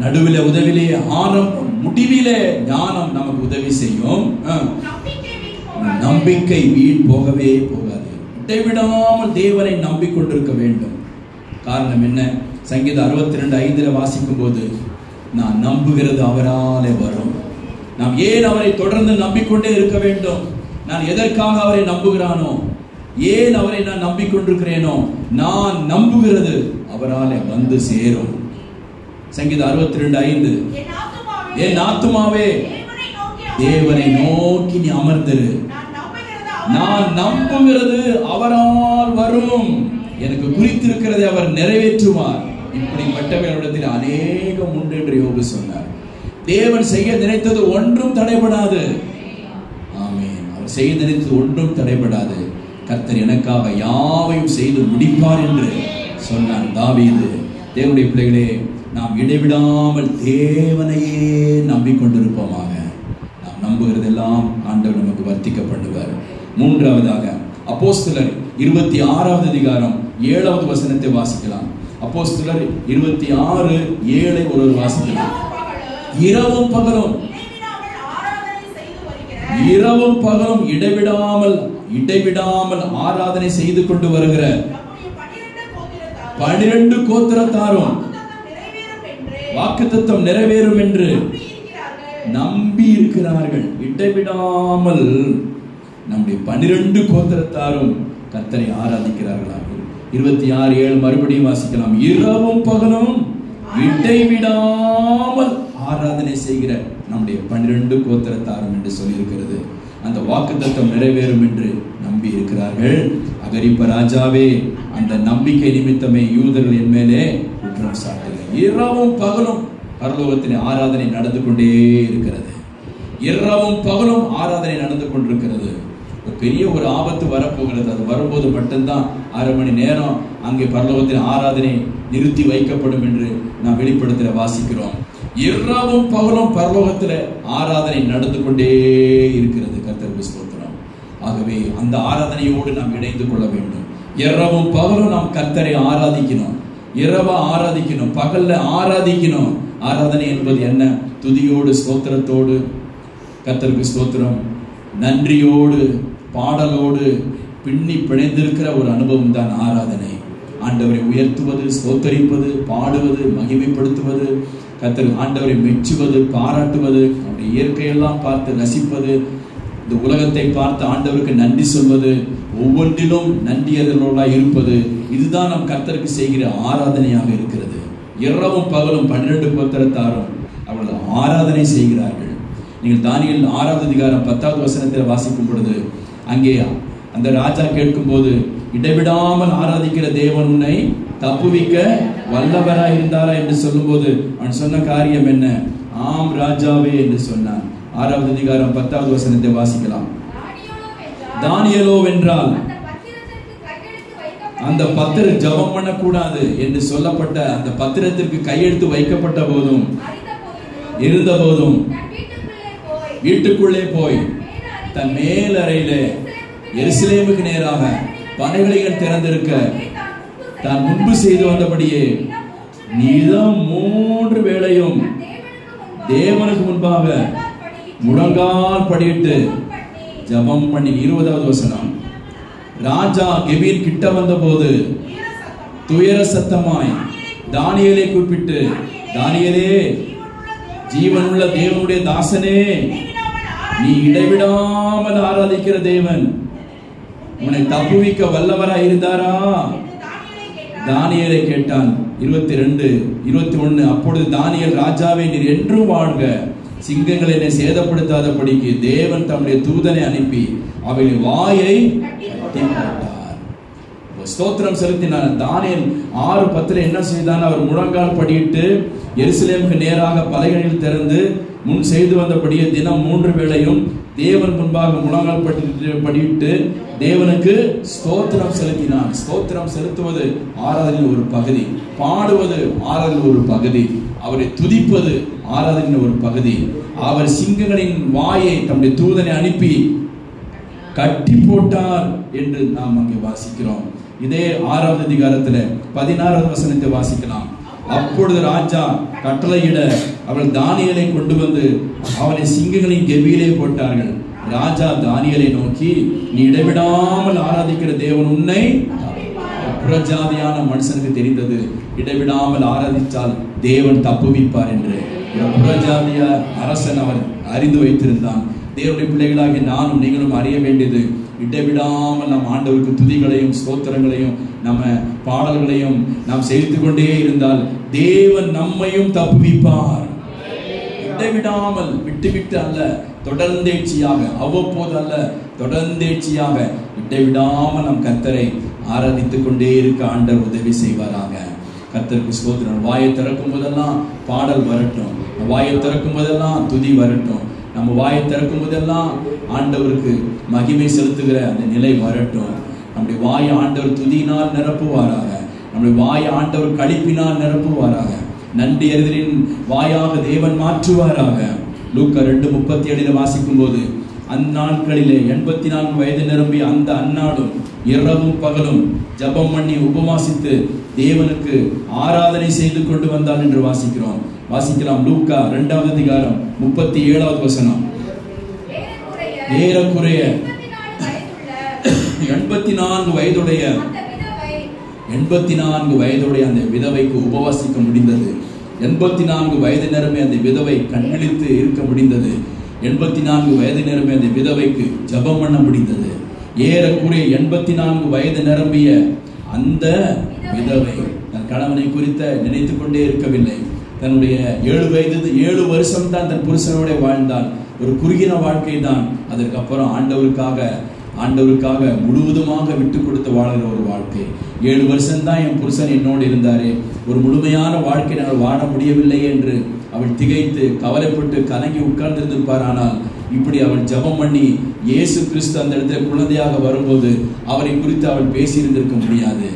A: நடுவிலே உதவிலேயே, ஆரம்பம் முடிவிலே ஞானம் நமக்கு உதவி செய்யும். நம்பிக்கை வீண் போகவே போகாது. இடைவிடாமல் தேவனை நம்பிக்கொண்டிருக்க வேண்டும். காரணம் என்ன? சங்கீதம் 62:5 வாசிக்கும் போது, நான் நம்புகிறது அவராலே வரும். நாம் ஏன் அவரை தொடர்ந்து நம்பிக்கொண்டே இருக்க வேண்டும்? நான் எதற்காக அவரை நம்புகிறானோ, ஏன் அவரை நான் நம்பிக்கொண்டிருக்கிறேனோ, நான் நம்புகிறது அவராலே வந்து சேரும். சங்கீதம் 62:5, என் ஆத்துமாவே தேவனை நோக்கி நீ அமர்ந்திரு, நான் நம்புகிறது அவரால் வரும், எனக்கு குறித்திருக்கிறதை அவர் நிறைவேற்றுவார். இப்படிப்பட்டவர்களிடத்தில் அநேகம் உண்டு என்று யோபு சொன்னார். தேவன் செய்ய நினைத்தது ஒன்றும் தடைபடாது. ஆமென். அவர் செய்ய நினைத்தது ஒன்றும் தடைபடாது. கர்த்தர் எனக்காக யாவையும் செய்து முடிப்பார் என்று சொன்னான் தாவீது. தேவனுடைய பிள்ளைகளே, நாம் இடைவிடாமல் தேவனையே நம்பிக்கொண்டிருப்போமாக. நாம் நம்புகிறதெல்லாம் ஆண்டவர் நமக்கு வர்த்திக்க பண்ணுவார். மூன்றாவதாக அப்போஸ்தலர் 26வது அதிகாரம் 7வது வசனத்தை வாசிக்கலாம். அப்போஸ்தலர் 26:7 ஒருவர் வாசிக்கலாம். இரவும் பகலும் இடைவிடாமல் ஆராதனை செய்து கொண்டு வருகிற 12 கோத்திரத்தாரும் வாக்குத்தத்தம் நிறைவேறும் என்று நம்பி இருக்கிறார்கள். இடைவிடாமல் நம்முடைய 12 கோத்திரத்தாரும் கர்த்தரை ஆராதிக்கிறார்களாக. 26:7 மறுபடியும் வாசிக்கலாம். இரவும் பகலும் இடைவிடாமல் ஆராதனை செய்கிற நம்முடைய 12 கோத்திரத்தாரும் என்று சொல்லியிருக்கிறது. அந்த வாக்குத்தத்தம் நிறைவேறும் என்று நம்பி இருக்கிறார்கள். அகிரிப்பா ராஜாவே, அந்த நம்பிக்கை நிமித்தமே யூதர்கள் என் மேலே குற்றம் சாட்டுகிறார்கள். இரவும் பகலும் பரலோகத்திலே ஆராதனை நடந்து கொண்டே இருக்கிறது. இரவும் பகலும் ஆராதனை நடந்து கொண்டிருக்கிறது. பெரிய ஒரு ஆபத்து வரப்போகிறது. அது வரும்போது மட்டும்தான் 1/2 மணி நேரம் அங்கே பரலோகத்தில் ஆராதனை நிறுத்தி வைக்கப்படும் என்று நாம் வெளிப்படுத்தல வாசிக்கிறோம். இரவும் பகலும் பரலோகத்தில் ஆராதனை நடந்து கொண்டே இருக்கிறது. கர்த்தருக்கு ஸ்தோத்திரம். ஆகவே அந்த ஆராதனையோடு நாம் இணைந்து கொள்ள வேண்டும். இரவும் பகலும் நாம் கர்த்தரை ஆராதிக்கணும். இரவா ஆராதிக்கணும், பகல்ல ஆராதிக்கணும். ஆராதனை என்பது என்ன? துதியோடு ஸ்தோத்திரத்தோடு, கர்த்தருக்கு ஸ்தோத்திரம், நன்றியோடு பாடலோடு பின்னி பிணைந்திருக்கிற ஒரு அனுபவம் தான் ஆராதனை. ஆண்டவரை உயர்த்துவது, ஸ்தோத்தரிப்பது, பாடுவது, மகிமைப்படுத்துவது, கர்த்தர் ஆண்டவரை மெச்சுவது, பாராட்டுவது, அவருடைய இயற்கையெல்லாம் பார்த்து ரசிப்பது, இந்த உலகத்தை பார்த்து ஆண்டவருக்கு நன்றி சொல்வது, ஒவ்வொன்றிலும் நன்றியர்களோடு இருப்பது, இதுதான் நம் கர்த்தருக்கு செய்கிற ஆராதனையாக இருக்கிறது. இரவும் பகலும் 12 கோத்திரத்தாரும் அவர்கள் ஆராதனை செய்கிறார்கள். நீங்கள் தானியேல் 6வது அதிகாரம் 10வது வசனத்தில் வாசிக்கும் பொழுது, அங்கே அந்த ராஜா கேட்கும் போது, இடைவிடாமல் ஆராதிக்கிற தேவன் உன்னை தப்புவிக்க வல்லவராய் இருந்தாரா என்று சொல்லும் போது அவன் சொன்ன காரியம் என்ன? ஆம் ராஜாவே என்று சொன்னான். 6வது அதிகாரம் 10வது வசனத்தை வாசிக்கலாம். தானியேலோ வென்றால் அந்த பத்திரம் ஜெபம் பண்ணக்கூடாது என்று சொல்லப்பட்ட அந்த பத்திரத்திற்கு கையெழுத்து வைக்கப்பட்ட போதும் இருந்த போதும் வீட்டுக்குள்ளே போய் தன் மேல் அறையிலே எருசலேமுக்கு நேராக பனைகளிகள் திறந்திருக்க தான் முன்பு செய்து வந்தபடியே நீதான் 3 வேளையும் தேவனுக்கு முன்பாக முழங்கால் படியிட்டு ஜெபம் பண்ணி. 20வது வசனம். ராஜா கெபீர் கிட்ட வந்த போது துயர சத்தமாய் தானியேலை கூப்பிட்டு, தானியேலே, ஜீவனுள்ள தேவனுடைய தாசனே, நீ இடைவிடாமல் ஆராதிக்கிற தேவன் உன்னை தப்புவிக்க வல்லவராய் இருந்தாரா? தானியேலை கேட்டான். 22, 21. அப்பொழுது தானியேல், ராஜாவே, நீர் என்றும் வாழ்க, சிங்கங்களை என்னை சேதப்படுத்தாதபடிக்கு தேவன் தம்முடைய தூதனை அனுப்பி அவைகளின் வாயை கட்டி போட்டார். ஸ்தோத்திரம் செலுத்தினார். தானியேல் 6:10 என்ன செய்தான்? அவர் முழங்கால் படியிட்டு எருசலேமுக்கு நேராக பலகைகளில் திறந்து முன் செய்து வந்தபடியே தினம் 3 வேளையும் தேவன் முன்பாக முழங்கால் படியிட்டு தேவனுக்கு ஸ்தோத்திரம் செலுத்தினான். ஸ்தோத்திரம் செலுத்துவது ஆராதனையின் ஒரு பகுதி, பாடுவது ஆராதனையின் ஒரு பகுதி, அவரை துதிப்பது ஆராதனையின் ஒரு பகுதி. அவர் சிங்கங்களின் வாயை தம்முடைய தூதனை அனுப்பி கட்டி போட்டார் என்று நாம் அங்கே வாசிக்கிறோம். இதே 6வது அதிகாரத்தில் 16வது வசனத்தை வாசிக்கலாம். அப்பொழுது ராஜா கட்டளையிட அவள் தானியேலை கொண்டு வந்து அவனை சிங்கங்களின் கெபியிலே போட்டார்கள். ராஜா தானியேலை நோக்கி, நீ இடைவிடாமல் ஆராதிக்கிற தேவன் உன்னை புறஜாதியான மனுஷனுக்கு தெரிந்தது, இடைவிடாமல் ஆராதித்தால் தேவன் தப்புவிப்பார் என்று. புறஜாதிய அரசன் அவர் அறிந்து வைத்திருந்தான். தேவனுடைய பிள்ளைகளாகிய நானும் நீங்களும் அறிய வேண்டியது, இடைவிடாமல் நாம் ஆண்டவருக்கு துதிகளையும் ஸ்தோத்திரங்களையும் நம்ம பாடல்களையும் நாம் செய்து கொண்டே இருந்தால் தேவன் நம்மையும் தப்புவிப்பார். இடைவிடாமல் விட்டு அல்ல, தொடர்ந்தேட்சியாக, அவ்வப்போது அல்ல, தொடர்ந்தேட்சியாக இடைவிடாமல் நம் கர்த்தரை ஆராதித்துக் கொண்டே இருக்க ஆண்டவர் உதவி செய்வாராக. கர்த்தருக்கு ஸ்தோத்திரம். வாயை திறக்கும் போதெல்லாம் பாடல் வரட்டும், வாயை திறக்கும் போதெல்லாம் துதி வரட்டும், நம்ம வாயை திறக்கும் போதெல்லாம் ஆண்டவருக்கு மகிமை செலுத்துகிற அந்த நிலை வரட்டும். நம்முடைய வாயை ஆண்டவர் துதியினால் நிரப்புவாராக, நம்முடைய வாயை ஆண்டவர் களிப்பினால் நிரப்புவாராக, நன்றி அறிதலின் வாயாக தேவன் மாற்றுவாராக. லூக்கா 2:37 வாசிக்கும் போது, அந்நாட்களிலே 84 வயது நிரம்பிய அந்த அந்நாளும் இரவும் பகலும் ஜபம் பண்ணி உபவாசித்து தேவனுக்கு ஆராதனை செய்து கொண்டு வந்தாள் என்று வாசிக்கிறோம். வாசிக்கலாம். லூக்கா 2வது அதிகாரம் 37வது வசனம். ஏறக்குறைய 84 வயதுடைய அந்த விதவைக்கு உபவாசிக்க முடிந்தது. 84 வயது நிரம்பிய அந்த விதவை கண்விழித்து இருக்க முடிந்தது. 84 வயது நிரம்பிய அந்த விதவைக்கு ஜபம் பண்ண முடிந்தது. ஏறக்குறைய 84 வயது நிரம்பிய அந்த விதவை தன் கணவனை குறித்த நினைத்து கொண்டே இருக்கவில்லை. தன்னுடைய 7 வருஷம் தான் தன் புருஷனோட வாழ்ந்தாள். ஒரு குறுகின வாழ்க்கை தான். அதற்கப்புறம் ஆண்டவருக்காக முழுவதுமாக விட்டு கொடுத்து வாழ்கிற ஒரு வாழ்க்கை. 7 வருஷம்தான் என் புருஷன் என்னோடு இருந்தாரே, ஒரு முழுமையான வாழ்க்கை நாங்கள் வாழ முடியவில்லை என்று அவள் திகைத்து கவலைப்பட்டு கலங்கி உட்கார்ந்திருந்திருப்பார். ஆனால் இப்படி அவள் ஜபம் பண்ணி இயேசு கிறிஸ்து அந்த இடத்துல குழந்தையாக வரும்போது அவரை குறித்து அவள் பேசியிருந்திருக்க முடியாது.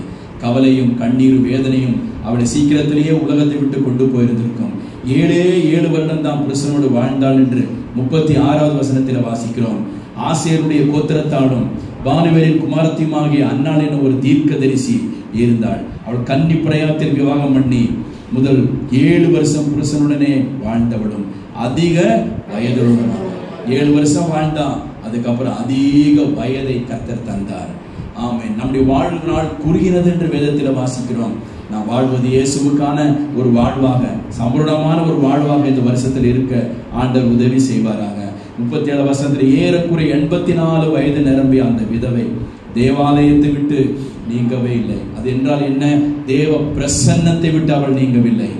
A: கவலையும் கண்ணீரும் வேதனையும் அவளை சீக்கிரத்திலேயே உலகத்தை விட்டு கொண்டு போயிருந்திருக்கும். 7 வருடம் தான் புருஷனோடு வாழ்ந்தாள் என்று 36வது வசனத்தில் வாசிக்கிறோம். ஆசேருடைய கோத்திரத்தாலும் பானுவேலின் குமாரத்தியுமாகிய அன்னாள் என ஒரு தீர்க்கதரிசி இருந்தாள். அவள் கன்னி பிரயாத்தில் விவாகம் பண்ணி முதல் 7 வருஷம் புருஷனுடனே வாழ்ந்தவளும் அதிக வயதுடன் 7 வருஷம் வாழ்ந்தான். அதுக்கப்புறம் அதிக வயதை கர்த்தர் தந்தார். ஆமென். நம்முடைய வாழ்வு நாள் குறுகினது என்று வேதத்தில் வாசிக்கிறோம். நாம் வாழ்வது இயேசுவுக்கான ஒரு வாழ்வாக, சம்பூர்ணமான ஒரு வாழ்வாக இந்த வருஷத்தில் இருக்க ஆண்டவர் உதவி செய்வாராக. 37 வசனத்தில் ஏறக்குறைய 84 வயது நிரம்பிய அந்த விதவை தேவாலயத்தை விட்டு நீங்கவே இல்லை. அது என்றால் என்ன? தேவ பிரசன்னத்தை விட்டு அவள் நீங்கவில்லை.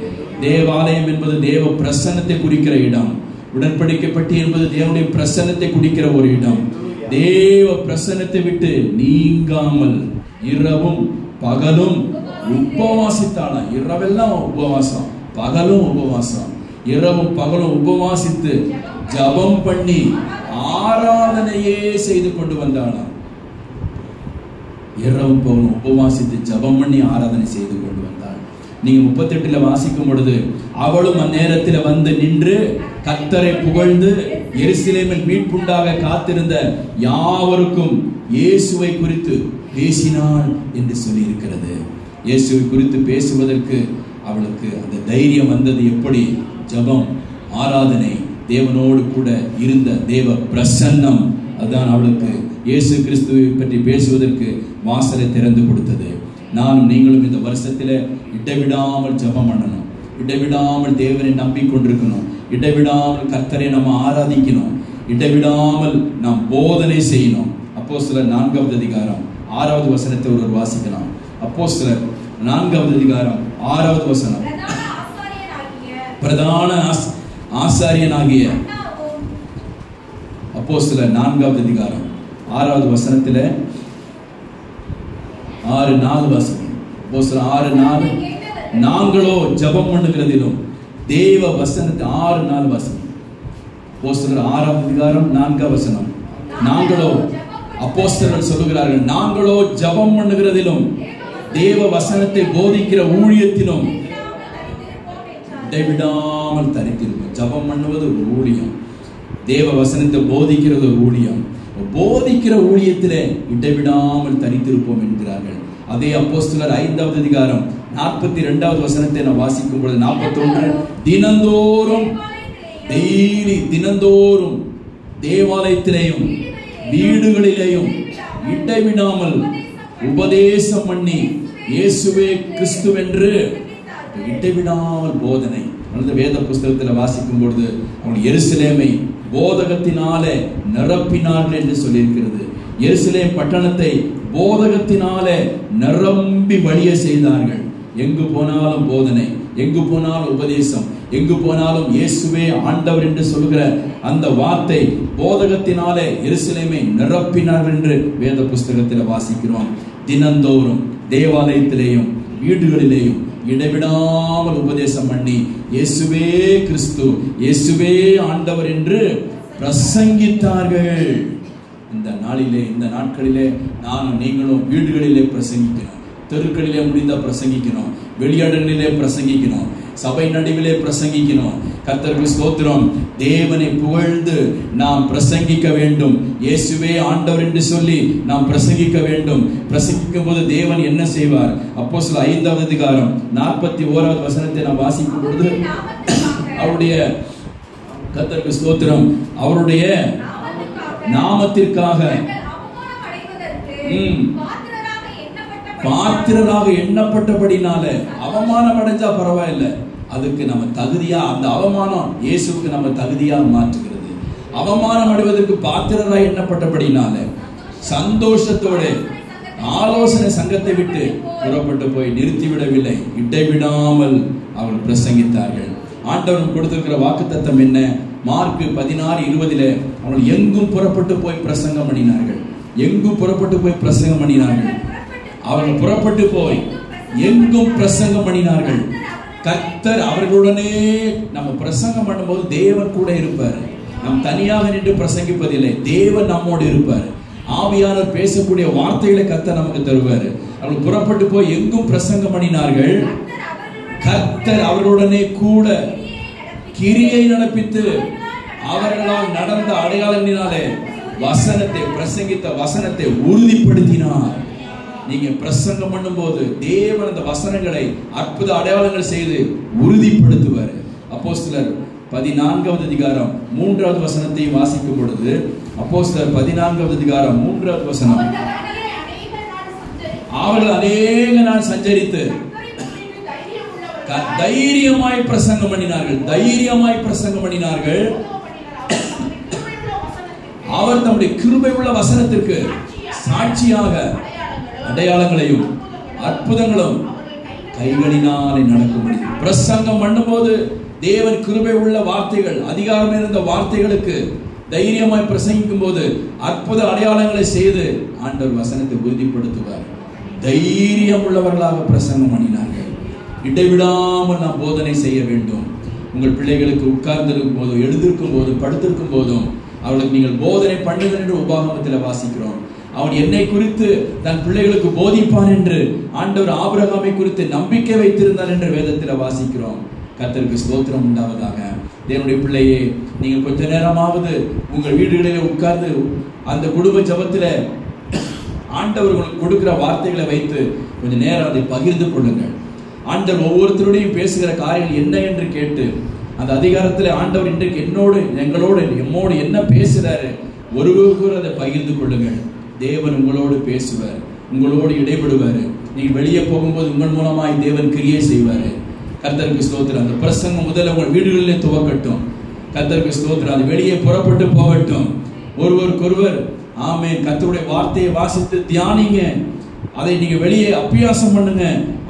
A: தேவாலயம் என்பது தேவ பிரசன்னத்தை குறிக்கிற இடம். உடன்படிக்கை பெட்டி என்பது தேவனுடைய பிரசன்னத்தை குறிக்கிற ஒரு இடம். தேவ பிரசன்னத்தை விட்டு நீங்காமல் இரவும் பகலும் உபவாசித்தாளாம். இரவெல்லாம் உபவாசம், பகலும் உபவாசம். இரவும் பகலும் உபவாசித்து ஜபம் பண்ணி ஆராதனையே செய்து கொண்டு வந்தாளாம். இரவும் பகலும் உபவாசித்து ஜபம் பண்ணி ஆராதனை செய்து கொண்டு வந்தாள். நீங்க 38 வாசிக்கும் பொழுது, அவளும் அந்நேரத்தில் வந்து நின்று கர்த்தரை புகழ்ந்து எருசலேமில் மீட்புண்டாக காத்திருந்த யாவருக்கும் இயேசுவை குறித்து பேசினாள் என்று சொல்லி இருக்கிறது. இயேசுவை குறித்து பேசுவதற்கு அவளுக்கு அந்த தைரியம் வந்தது எப்படி? ஜபம், ஆராதனை, தேவனோடு கூட இருந்த தேவ பிரசன்னம். அதுதான் அவளுக்கு இயேசு கிறிஸ்துவை பற்றி பேசுவதற்கு வாசலை திறந்து கொடுத்தது. நானும் நீங்களும் இந்த வருஷத்தில் இடைவிடாமல் ஜபம் பண்ணணும், இடைவிடாமல் தேவனை நம்பிக்கொண்டிருக்கணும், இடைவிடாமல் கர்த்தரை நம்ம ஆராதிக்கணும், இடைவிடாமல் நாம் போதனை செய்யணும். அப்போஸ்தலர் 4வது அதிகாரம் 6வது வசனத்தை ஒருவர் வாசிக்கலாம். அப்போஸ்தலர் 4வது அதிகாரம் 6வது வசனம். பிரதான ஆசாரியனாகிய அப்போஸ்தலர் 4வது அதிகாரம் 6வது வசனத்தில் 6:4 வாசகம். அப்போஸ்தலர் 6:4, நாங்களோ ஜபம் பண்ணுகிறதிலும் தேவ வசனத்தை 6:4 வாசகம். அப்போஸ்தலர் 6வது அதிகாரம் 4வது வசனம். நாங்களோ, அப்போஸ்தலர்கள் சொல்லுகிறார்கள், நாங்களோ ஜபம் பண்ணுகிறதிலும் தேவ வசனத்தை போதிக்கிற ஊழியத்திலும் இடைவிடாமல் தரித்திருப்போம். ஜபம் பண்ணுவது ஒரு ஊழியம், தேவ வசனத்தை போதிக்கிறது ஒரு ஊழியம். போதிக்கிற ஊழியத்திலே இடைவிடாமல் தரித்திருப்போம் என்கிறார்கள். அதே அப்போஸ்தலர் 5வது அதிகாரம் 42வது வசனத்தை நான் வாசிக்கும் பொழுது 41, தினந்தோறும் தினந்தோறும் தேவாலயத்திலேயும் வீடுகளிலேயும் இடைவிடாமல் உபதேசம் பண்ணி இயேசுவே கிறிஸ்துவென்று இடைவிடாமல் போதனை. அந்த வேத புஸ்தகத்தில் வாசிக்கும் பொழுது அவங்க எருசலேமை போதகத்தினாலே நிரப்பினார்கள் என்று சொல்லியிருக்கிறது. எருசலேம் பட்டணத்தை போதகத்தினாலே நிரம்பி வழிய செய்தார்கள். எங்கு போனாலும் போதனை, எங்கு போனாலும் உபதேசம், எங்கு போனாலும் இயேசுவே ஆண்டவர் என்று சொல்கிற அந்த வார்த்தை போதகத்தினாலே எருசலேமை நிரப்பினார்கள் என்று வேத புஸ்தகத்தில் வாசிக்கிறோம். தினந்தோறும் தேவாலயத்திலேயும் வீடுகளிலேயும் இடைவிடாமல் உபதேசம் பண்ணி இயேசுவே கிறிஸ்து, இயேசுவே ஆண்டவர் என்று பிரசங்கித்தார்கள். இந்த நாளிலே, இந்த நாட்களிலே நானும் நீங்களும் வீடுகளிலே பிரசங்கிக்கணும், தெருக்களிலே முடிந்த பிரசங்கிக்கணும், வெளியிடங்களிலே பிரசங்கிக்கணும், சபை நடுவிலே பிரசங்கிக்கணும். கர்த்தருக்கு ஸ்தோத்திரம். தேவனை புகழ்ந்து நாம் பிரசங்கிக்க வேண்டும். இயேசுவே ஆண்டவர் என்று சொல்லி நாம் பிரசங்கிக்க வேண்டும். பிரசங்கிக்கும் போது தேவன் என்ன செய்வார்? அப்போஸ்தலர் 5வது அதிகாரம் 41வது வசனத்தை நாம் வாசிக்கும் பொழுது அவருடைய, கர்த்தருக்கு ஸ்தோத்திரம், அவருடைய நாமத்திற்காக பாத்திரராக எண்ணப்பட்டபடினால அவமானம் அடைஞ்சா பரவாயில்லை, அதுக்கு நம்ம தகுதியா, அந்த அவமானம் இயேசுக்கு நம்ம தகுதியா மாற்றுகிறது. அவமானம் அடைவதற்கு பாத்திரராக எண்ணப்பட்டபடினால சந்தோஷத்தோட ஆலோசனை சங்கத்தை விட்டு புறப்பட்டு போய் நிறுத்திவிடவில்லை, இடைவிடாமல் அவர்கள் பிரசங்கித்தார்கள். ஆண்டவன் கொடுத்திருக்கிற வாக்குத்தத்தம் என்ன? மார்க் 16:20 அவர்கள் எங்கும் புறப்பட்டு போய் பிரசங்கம் பண்ணினார்கள். எங்கும் புறப்பட்டு போய் பிரசங்கம் பண்ணினார்கள். அவர்கள் புறப்பட்டு போய் எங்கும் பிரசங்கம் பண்ணினார்கள். கர்த்தர் அவர்களுடனே, நம்ம பிரசங்கம் பண்ணும்போது தேவன் கூட இருப்பார். நாம் தனியாக நின்று பிரசங்கிப்பதில்லை, தேவன் நம்மோடு இருப்பார். ஆவியானவர் பேசக்கூடிய வார்த்தைகளை கர்த்தர் நமக்கு தருவார். அவர்கள் புறப்பட்டு போய் எங்கும் பிரசங்கம் பண்ணினார்கள். கர்த்தர் அவர்களுடனே கூட கிரியை நடப்பித்து அவர்களால் நடந்த அடையாளங்களினாலே வசனத்தை, பிரசங்கித்த வசனத்தை உறுதிப்படுத்தினார். நீங்க பிரசங்கம் பண்ணும்போது தேவன் அந்த வசனங்களை அற்புத அடையாளங்கள் செய்து உறுதிப்படுத்துவார். அப்போஸ்தலர் 14வது அதிகாரம் 3வது வசனத்தை வாசிக்கும் பொழுது, அப்போஸ்தலர் 14வது அதிகாரம் 3வது வசனம், அவர்கள் அநேக நாள் சஞ்சரித்து தைரியமாய் பிரசங்கம் பண்ணினார்கள். தைரியமாய் பிரசங்கம் பண்ணினார்கள். அவர் தம்முடைய கிருபை உள்ள வசனத்திற்கு சாட்சியாக அடையாளங்களையும் அற்புதங்களும் கைகளினாலே நடக்கும்படி பிரசங்கம் பண்ணும்போது தேவன் கிருபை உள்ள வார்த்தைகள், அதிகாரம் இருந்த வார்த்தைகளுக்கு தைரியமாய் பிரசங்கிக்கும் போது அற்புத அடையாளங்களை செய்து ஆண்டவர் வசனத்தை உறுதிப்படுத்துவார். தைரியம் உள்ளவர்களாக பிரசங்கம் பண்ணினார்கள். இடைவிடாமல் நாம் போதனை செய்ய வேண்டும். உங்கள் பிள்ளைகளுக்கு உட்கார்ந்திருக்கும் போதும், எழுதிருக்கும் போதும், படுத்திருக்கும் போதும் அவளுக்கு நீங்கள் போதனை பண்ணுங்கள் என்று உபாகமத்தில் வாசிக்கிறோம். அவன் என்னை குறித்து தன் பிள்ளைகளுக்கு போதிப்பான் என்று ஆண்டவர் ஆபிரகாமை குறித்து நம்பிக்கை வைத்திருந்தார் என்று வேதத்தில் வாசிக்கிறோம். கர்த்தருக்கு ஸ்தோத்திரம் உண்டாவதாக. தேவனுடைய பிள்ளையே, நீங்கள் கொஞ்ச நேரமாவது உங்கள் வீடுகளிலே உட்கார்ந்து அந்த குடும்ப ஜபத்தில் ஆண்டவர் உங்களுக்கு கொடுக்கிற வார்த்தைகளை வைத்து கொஞ்ச நேரம் அதை பகிர்ந்து கொள்ளுங்கள். ஆண்டவர் ஒவ்வொருத்தருடையும் பேசுகிற காரியங்கள் என்ன என்று கேட்டு, அந்த அதிகாரத்தில் ஆண்டவர் இன்றைக்கு என்னோடு, எங்களோடு, எம்மோடு என்ன பேசுறாரு ஒருவருக்கு அதை பகிர்ந்து கொள்ளுங்கள். தேவன் உங்களோடு பேசுவார், உங்களோடு இடைபடுவார். நீங்கள் வெளியே போகும்போது உங்கள் மூலமாய் தேவன் கிரியை செய்வார். கர்த்தருக்கு ஸ்தோத்திரம். அந்த பிரசங்கம் முதல்ல உங்கள் வீடுகளிலே துவக்கட்டும். கர்த்தருக்கு ஸ்தோத்திரம். அது வெளியே புறப்பட்டு போகட்டும். ஒருவருக்கொருவர் ஆமென் கர்த்தருடைய வார்த்தையை வாசித்து தியானிங்க. அதை நீங்க வெளியே அபியாசம் பண்ணுங்க.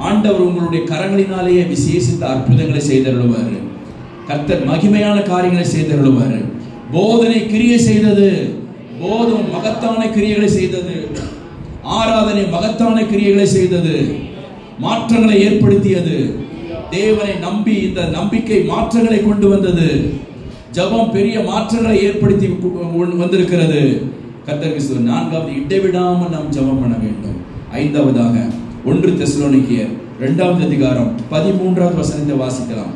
A: ஆண்டவர் உங்களுடைய கரங்களினாலேயே விசேஷித்த அற்புதங்களை செய்தருளுவார். கர்த்தர் மகிமையான காரியங்களை செய்தருளுவார். போதனை கிரியை செய்தது, போதும் மகத்தான கிரியைகளை செய்தது, ஆராதனை மகத்தான கிரியைகளை செய்தது, மாற்றங்களை ஏற்படுத்தியது. தேவனை நம்பி இந்த நம்பிக்கை மாற்றங்களை கொண்டு வந்தது. ஜபம் பெரிய மாற்றங்களை ஏற்படுத்தி வந்திருக்கிறது. கர்த்தருக்கு 4வது இடைவிடாமல் நாம் ஜபம் பண்ண வேண்டும். 5வதாக 1 தெசலோனிக்கேயர் 2வது அதிகாரம் 13வது வசனத்தை வாசிக்கலாம்.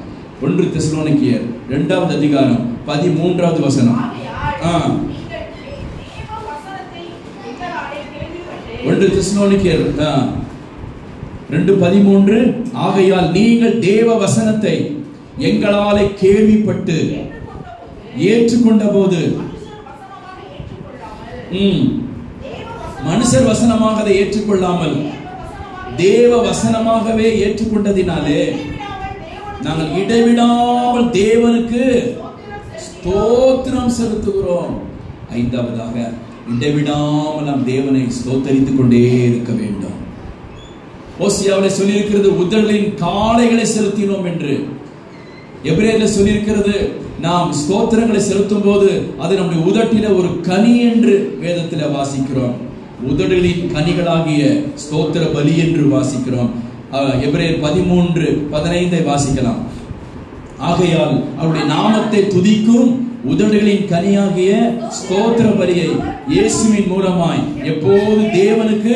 A: 1 தெசலோனிக்கேயர் 2வது அதிகாரம் 13வது வசனம். 1 தெசலோனிக்கேயர் 2:13 ஆகையால் நீங்கள் தேவ வசனத்தை எங்களாலே கேள்விப்பட்டு ஏற்றுக்கொண்ட போது மனுஷர் வசனமாக அதை ஏற்றுக்கொள்ளாமல் தேவ வசனமாகவே ஏற்றுக்கொண்டதினாலே நாங்கள் இடைவிடாமல் தேவனுக்கு ஸ்தோத்திரம் செலுத்துகிறோம். ஐந்தாவதாக, இடைவிடாமல் நாம் தேவனை ஸ்தோத்தரித்துக் கொண்டே இருக்க வேண்டும். ஓசியாவிலே சொல்லியிருக்கிறது உதடுகளின் காளைகளை செலுத்தினோம் என்று. எபிரேயரில் சொல்லியிருக்கிறது நாம் ஸ்தோத்திரங்களை செலுத்தும் போது அது நம்முடைய உதட்டில ஒரு கனி என்று வேதத்தில் வாசிக்கிறோம். உதடுகளின் கனிகளாகிய ஸ்தோத்திர பலி என்று வாசிக்கிறோம். எபிரேயர் 13:15 வாசிக்கலாம். ஆகையால் அவருடைய நாமத்தை துதிக்கும் உதடுகளின் கனியாகிய ஸ்தோத்திர பலியை இயேசுவின் மூலமாய் எப்போது தேவனுக்கு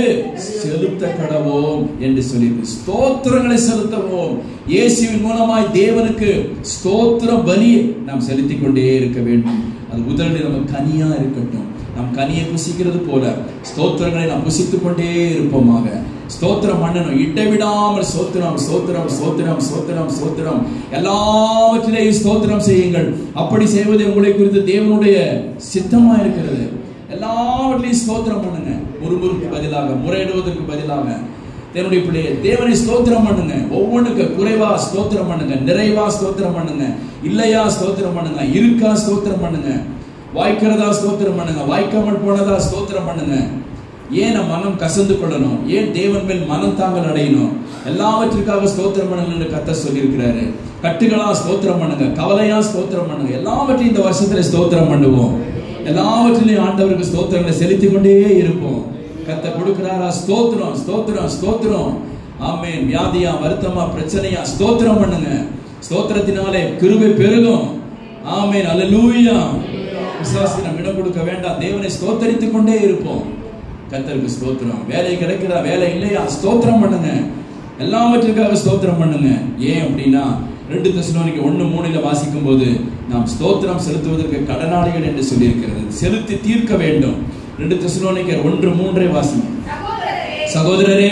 A: செலுத்த கடவோம் என்று சொல்லி ஸ்தோத்திரங்களை செலுத்தவோம். இயேசுவின் மூலமாய் தேவனுக்கு ஸ்தோத்திர பலியை நாம் செலுத்திக் கொண்டே இருக்க வேண்டும். அது உதடுகளில் நம்ம கனியா இருக்கட்டும். நாம் கனியை புசிக்கிறது போல ஸ்தோத்திரங்களை நாம் புசித்துக் கொண்டே இருப்போமாக. ஸ்தோத்திரம் பண்ணணும், இடைவிடாமல் ஸ்தோத்திரம் ஸ்தோத்திரம் ஸ்தோத்திரம் ஸ்தோத்திரம் ஸ்தோத்திரம், எல்லாவற்றிலேயும் ஸ்தோத்திரம் செய்யுங்கள். அப்படி செய்வது உங்களை குறித்து தேவனுடைய சித்தமா இருக்கிறது. எல்லாவற்றிலையும் ஸ்தோத்திரம் பண்ணுங்க. முறுமுறுக்கு பதிலாக, முறையிடுவதற்கு பதிலாக தேவனுடைய பிள்ளையை தேவனை ஸ்தோத்திரம் பண்ணுங்க. ஒவ்வொன்றுக்கு குறைவா ஸ்தோத்திரம் பண்ணுங்க, நிறைவா ஸ்தோத்திரம் பண்ணுங்க, இல்லையா ஸ்தோத்திரம் பண்ணுங்க, இருக்கா ஸ்தோத்திரம் பண்ணுங்க, வாய்க்கிறதா ஸ்தோத்திரம் பண்ணுங்க, வாய்க்காமல் போனதா ஸ்தோத்திரம் பண்ணுங்க. ஏன் நம் மனம் கசந்து கொள்ளணும்? ஏன் தேவன் மேல் மனம் தாங்கள் அடையணும்? எல்லாவற்றிற்காக ஸ்தோத்திரம் பண்ணுங்க என்று கர்த்தர் சொல்லியிருக்கிறாரு. கட்டுகளா ஸ்தோத்திரம் பண்ணுங்க, கவலையா ஸ்தோத்திரம் பண்ணுங்க, எல்லாவற்றையும் இந்த வருஷத்துல ஸ்தோத்திரம் பண்ணுவோம். எல்லாவற்றிலையும் ஆண்டவருக்கு ஸ்தோத்திரங்களை செலுத்திக் கொண்டே இருப்போம். கர்த்தர் கொடுக்கிறாரா? ஸ்தோத்திரம் ஸ்தோத்திரம் ஸ்தோத்திரம். ஆமென். வியாதியா, வருத்தமா, பிரச்சனையா, ஸ்தோத்திரம் பண்ணுங்க. ஸ்தோத்திரத்தினாலே கிருபை பெருகும். ஆமென். அல்லேலூயா. விசுவாசத்துக்கு நாம் இடம் கொடுக்க வேண்டாம். தேவனை ஸ்தோத்தரித்துக் கொண்டே இருப்போம். கர்த்தருக்கு ஸ்தோத்திரம். வேலை கிடைக்கிறா, வேலை இல்லையா, ஸ்தோத்திரம் பண்ணுங்க. எல்லாவற்றிற்காக ஸ்தோத்திரம் பண்ணுங்க. ஏன் அப்படின்னா 2 தெசலோனிக்கர் 1:3 வாசிக்கும் போது நாம் ஸ்தோத்திரம் செலுத்துவதற்கு கடனாளிகள் என்று சொல்லியிருக்கிறது. செலுத்தி தீர்க்க வேண்டும். 2 தெசலோனிக்கர் 1:3 வாசிங்க. சகோதரரே,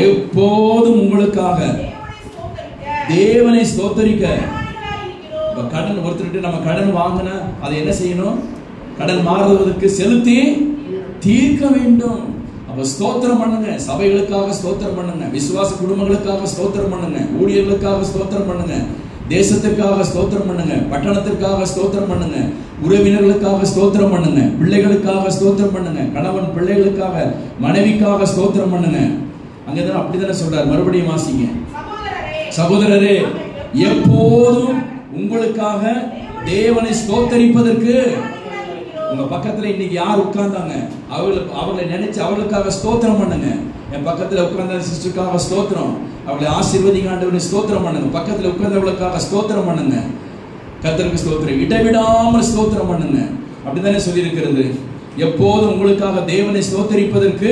A: எப்போதும் உங்களுக்காக தேவனை ஸ்தோத்தரிக்க. கடன் ஒருத்தருக்கு நம்ம கடன் வாங்கினா அதை என்ன செய்யணும்? கடன் மாறுவதற்கு செலுத்தி தீர்க்க வேண்டும். அப்ப ஸ்தோத்திரம் பண்ணுங்க. சபைகளுக்காக ஸ்தோத்திரம் பண்ணுங்க, விசுவாச குடும்பங்களுக்காக ஸ்தோத்திரம் பண்ணுங்க, ஊழியர்களுக்காக ஸ்தோத்திரம் பண்ணுங்க, தேசத்திற்காக ஸ்தோத்திரம் பண்ணுங்க, பட்டணத்திற்காக ஸ்தோத்திரம் பண்ணுங்க, உறவினர்களுக்காக ஸ்தோத்திரம் பண்ணுங்க, பிள்ளைகளுக்காக ஸ்தோத்திரம் பண்ணுங்க, கணவன் பிள்ளைகளுக்காக, மனைவிக்காக ஸ்தோத்திரம் பண்ணுங்க. அங்கதான் அப்படிதானே சொல்றாரு. மறுபடியும் வாசிங்க. சகோதரரே, எப்போதும் உங்களுக்காக தேவனை ஸ்தோத்தரிப்பதற்கு. உங்க பக்கத்துல இன்னைக்கு யார் உட்கார்ந்தாங்க, அவர்களை நினைச்சு அவர்களுக்காக ஸ்தோத்திரம் பண்ணுங்க. என் பக்கத்துல உட்கார்ந்த சிஸ்டருக்காக ஸ்தோத்திரம், அவளை ஆசீர்வதிங்க ஆண்டவரே, ஸ்தோத்திரம் பண்ணுங்க. பக்கத்துல உட்கார்ந்தவர்களுக்காக ஸ்தோத்திரம் பண்ணுங்க. கர்த்தருக்கு ஸ்தோத்திரம். இடைவிடாமல் ஸ்தோத்திரம் பண்ணுங்க. அப்படித்தானே சொல்லி இருக்கிறது. எப்போதும் உங்களுக்காக தேவனை ஸ்தோத்தரிப்பதற்கு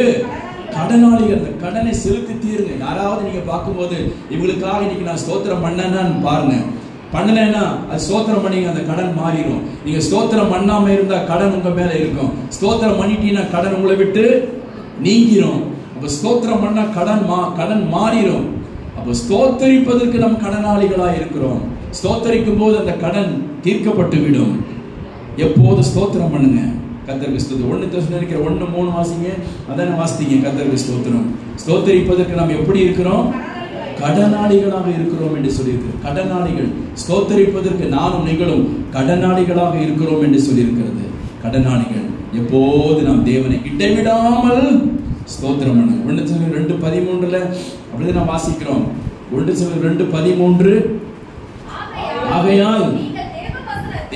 A: கடனாளிகள். அந்த கடனை செலுத்தி தீருங்க. யாராவது நீங்க பார்க்கும்போது இவங்களுக்காக இன்னைக்கு நான் ஸ்தோத்திரம் பண்ணேன்னு பாருங்க. பண்ணலைன்னா அது ஸ்தோத்திரம் பண்ணீங்க, அந்த கடன் மாறிடும். நீங்க ஸ்தோத்திரம் பண்ணாம இருந்தா கடன் உங்க மேல இருக்கும். ஸ்தோத்திரம் பண்ணிட்டீங்கன்னா கடன் உங்களை விட்டு நீங்கிரும். அப்ப ஸ்தோத்திரம் பண்ணா கடன் மாறிடும். அப்ப ஸ்தோத்தரிப்பதற்கு நம் கடனாளிகளா இருக்கிறோம். ஸ்தோத்தரிக்கும் போது அந்த கடன் தீர்க்கப்பட்டு விடும். எப்போது ஸ்தோத்திரம் பண்ணுங்க. கர்த்தருக்கு ஸ்தோத்திரம். 1 தெசலோனிக்கர் 1:3 வாசிங்க. அதான வாசித்தீங்க. கர்த்தருக்கு ஸ்தோத்திரம். ஸ்தோத்தரிப்பதற்கு நாம் எப்படி இருக்கிறோம்? கடனாளிகளாக இருக்கிறோம் என்று சொல்லியிருக்கிறது. கடனாளிகள். ஸ்தோத்தரிப்பதற்கு நானும் நீங்களும் கடனாளிகளாக இருக்கிறோம் என்று சொல்லியிருக்கிறது. கடனாளிகள். எப்போது நாம் தேவனை இடைவிடாமல் ஸ்தோத்திரம் பண்ணுங்க. 1 தெசலோனிக்கர் 2:13 அப்படிதான் நாம் வாசிக்கிறோம். 1 தெசலோனிக்கர் 2:13 ஆகையால்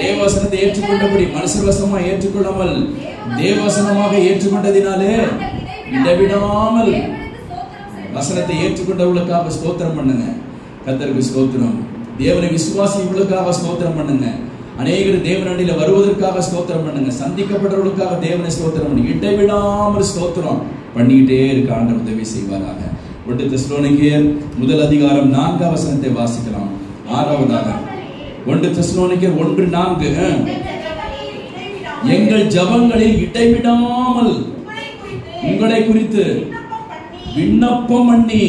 A: தேவவசனத்தை ஏற்றுக்கொண்டபடி மனுஷர் வசமா ஏற்றுக்கொள்ளாமல் தேவவசனமாக ஏற்றுக்கொண்டதினாலே இடைவிடாமல் வசனத்தை ஏற்றுக்கொண்டவர்களுக்காக ஸ்தோத்திரம் பண்ணுங்க. கர்த்தருக்கு ஸ்தோத்திரம். தேவனை விசுவாசிகளுக்காக ஸ்தோத்திரம் பண்ணுங்க. அநேகர் தேவனடியில வருவதற்காக ஸ்தோத்திரம் பண்ணுங்க. சந்திக்கப்பட்டவர்களுக்காக தேவனை ஸ்தோத்திரம் பண்ணுங்க. இடைவிடாமல் ஸ்தோத்திரம் பண்ணிக்கிட்டே இருக்க ஆண்டவர் உதவி செய்வாராக. 1 தெசலோனிக்கர் 1 வசனத்தை வாசிக்கலாம். 6வதாக 1 தெசலோனிக்கர் 1:4 எங்கள் ஜெபங்களில் இடைவிடாமல் உங்களை குறித்து விண்ணப்பம் பண்ணி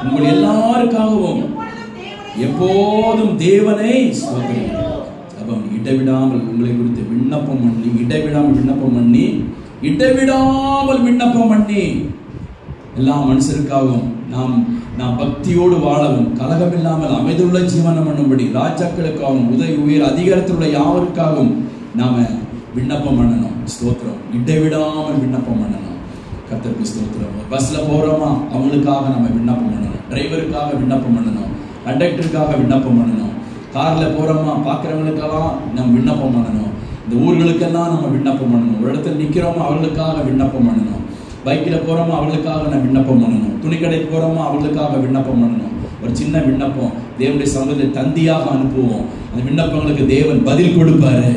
A: உங்கள் எல்லாருக்காகவும் எப்போதும் தேவனை ஸ்தோத்திரிக்கிறோம். இடைவிடாமல் உங்களை குறித்து விண்ணப்பம் பண்ணி, இடைவிடாமல் விண்ணப்பம் பண்ணி, இடைவிடாமல் விண்ணப்பம் பண்ணி எல்லா மனுஷருக்காகவும் நாம் பக்தியோடு வாழவும், கலகம் இல்லாமல் அமைதியுள்ள ஜீவனம் பண்ணும்படி, ராஜாக்களுக்காகவும், உதவி உயர் அதிகாரத்தில் உள்ள யாருக்காகவும் நாம விண்ணப்பம் பண்ணணும். ஸ்தோத்திரம். இடைவிடாமல் விண்ணப்பம் பண்ணணும். கர்த்தருக்கு ஸ்தோத்திரம். பஸ்ல போறோமா, அவங்களுக்காக நம்ம விண்ணப்பம் பண்ணணும். டிரைவருக்காக விண்ணப்பம் பண்ணணும். கண்டக்டருக்காக விண்ணப்பம் பண்ணணும். கார்ல போறோமா, பார்க்குறவங்களுக்கெல்லாம் நம்ம விண்ணப்பம் பண்ணணும். இந்த ஊர்களுக்கெல்லாம் நம்ம விண்ணப்பம் பண்ணணும். ஒரு இடத்துல நிற்கிறோமா, அவர்களுக்காக விண்ணப்பம் பண்ணணும். பைக்கில் போகிறோமா, அவர்களுக்காக நான் விண்ணப்பம் பண்ணணும். துணிக்கடைக்கு போகிறோமா, அவர்களுக்காக விண்ணப்பம் பண்ணணும். ஒரு சின்ன விண்ணப்பம் தேவனுடைய சமூகத்தை தந்தியாக அனுப்புவோம். அந்த விண்ணப்பங்களுக்கு தேவன் பதில் கொடுப்பாரு.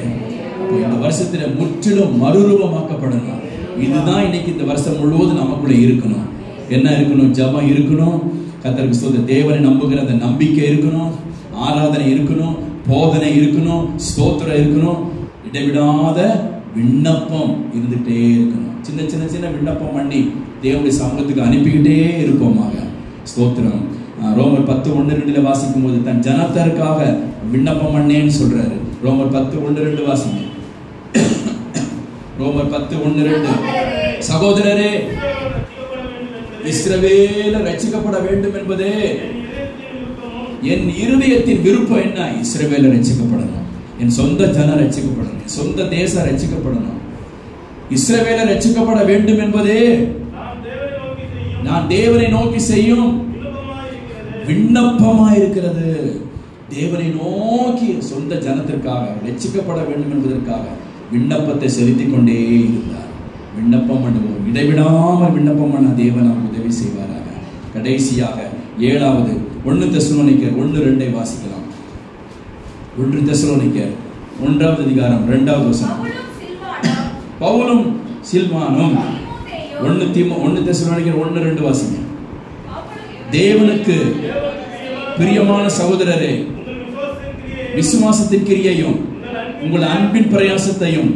A: அப்போ இந்த வருஷத்துல முற்றிலும் மறுரூபமாக்கப்படணும். இதுதான் இன்னைக்கு இந்த வருஷம் முழுவதும் நமக்குள்ள இருக்கணும். என்ன இருக்கணும்? ஜெபம் இருக்கணும். கர்த்தருக்கு ஸ்தோத்திரம். தேவனை நம்புகிற அந்த நம்பிக்கை இருக்கணும். ஆராதனை இருக்கணும். போதனை இருக்கணும். ஸ்தோத்திரம் இருக்கணும். இடைவிடாத விண்ணப்பம் இருந்துகிட்டே இருக்கணும். சின்ன சின்ன சின்ன விண்ணப்பம் பண்ணி தேவனுடைய சமூகத்துக்கு அனுப்பிக்கிட்டே இருப்போமாக. ஸ்தோத்திரம். ரோமர் 10:1-2 வாசிக்கும் போது தன் ஜனத்திற்காக விண்ணப்பம் பண்ணேன்னு சொல்றாரு. ரோமர் 10:1-2 வாசிங்க. ரோமர் 10:1-2. சகோதரரே, இஸ்ரவேலர் ரட்சிக்கப்பட வேண்டும் என்பதே என் இருதயத்தின் விருப்பம். என்ன? இஸ்ரவேலர் ரட்சிக்கப்படணும். என் சொந்த ஜனம் ரட்சிக்கப்படணும். என் சொந்த தேசம் ரட்சிக்கப்படணும். இஸ்ரவேலர் ரட்சிக்கப்பட வேண்டும் என்பதே நான் தேவனை நோக்கி செய்யும் விண்ணப்பமாயிருக்கிறது. தேவனை நோக்கி சொந்த ஜனத்திற்காக ரட்சிக்கப்பட வேண்டும் என்பதற்காக விண்ணப்பத்தை செலுத்திக் கொண்டே இருந்தார். விண்ணப்பம் பண்ணுவோம். இடைவிடாமல் விண்ணப்பம் பண்ண தேவன் நமக்கு உதவி செய்வாராக. கடைசியாக 7வது 1 தெசலோனிக்கர் 1-2 வாசிக்கலாம். 1 தெசலோனிக்கர் 1வது அதிகாரம் 2வது வசனம். பவுலும் சில்வானும் 1 தெசலோனிக்கர் 1-2 வாசிங்க. தேவனுக்கு பிரியமான சகோதரரே, விசுவாசத்தின் கிரியையும் உங்கள் அன்பின் பிரயாசத்தையும்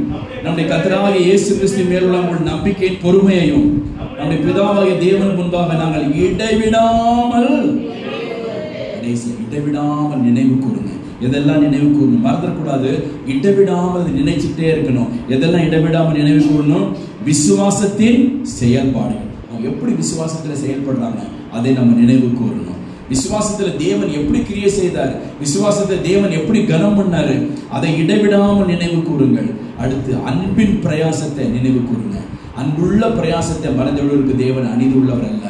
A: நம்முடைய கர்த்தராகிய இயேசு கிறிஸ்து மேலுள்ள உங்கள் நம்பிக்கையின் பொறுமையையும் நம்முடைய பிதாவாகிய தேவன் முன்பாக நாங்கள் இடைவிடாமல் நினைவு கூறுங்க. எதெல்லாம் நினைவு கூறணும்? மறந்துடக்கூடாது. இடைவிடாமல் நினைச்சுட்டே இருக்கணும். எதெல்லாம் இடைவிடாமல் நினைவு கூறணும்? விசுவாசத்தின் செயல்பாடுகள். அவங்க எப்படி விசுவாசத்துல செயல்படுறாங்க அதை நம்ம நினைவு கூறணும். விசுவாசத்துல தேவன் எப்படி கிரியை செய்தார், விசுவாசத்தை தேவன் எப்படி கனம் பண்ணாரு, அதை இடைவிடாமல் நினைவு கூறுங்கள். அடுத்து அன்பின் பிரயாசத்தை நினைவு கூறுங்க. அன்புள்ள பிரயாசத்தை மறந்துவிடுவதற்கு தேவன் அநீதி உள்ளவர் அல்ல.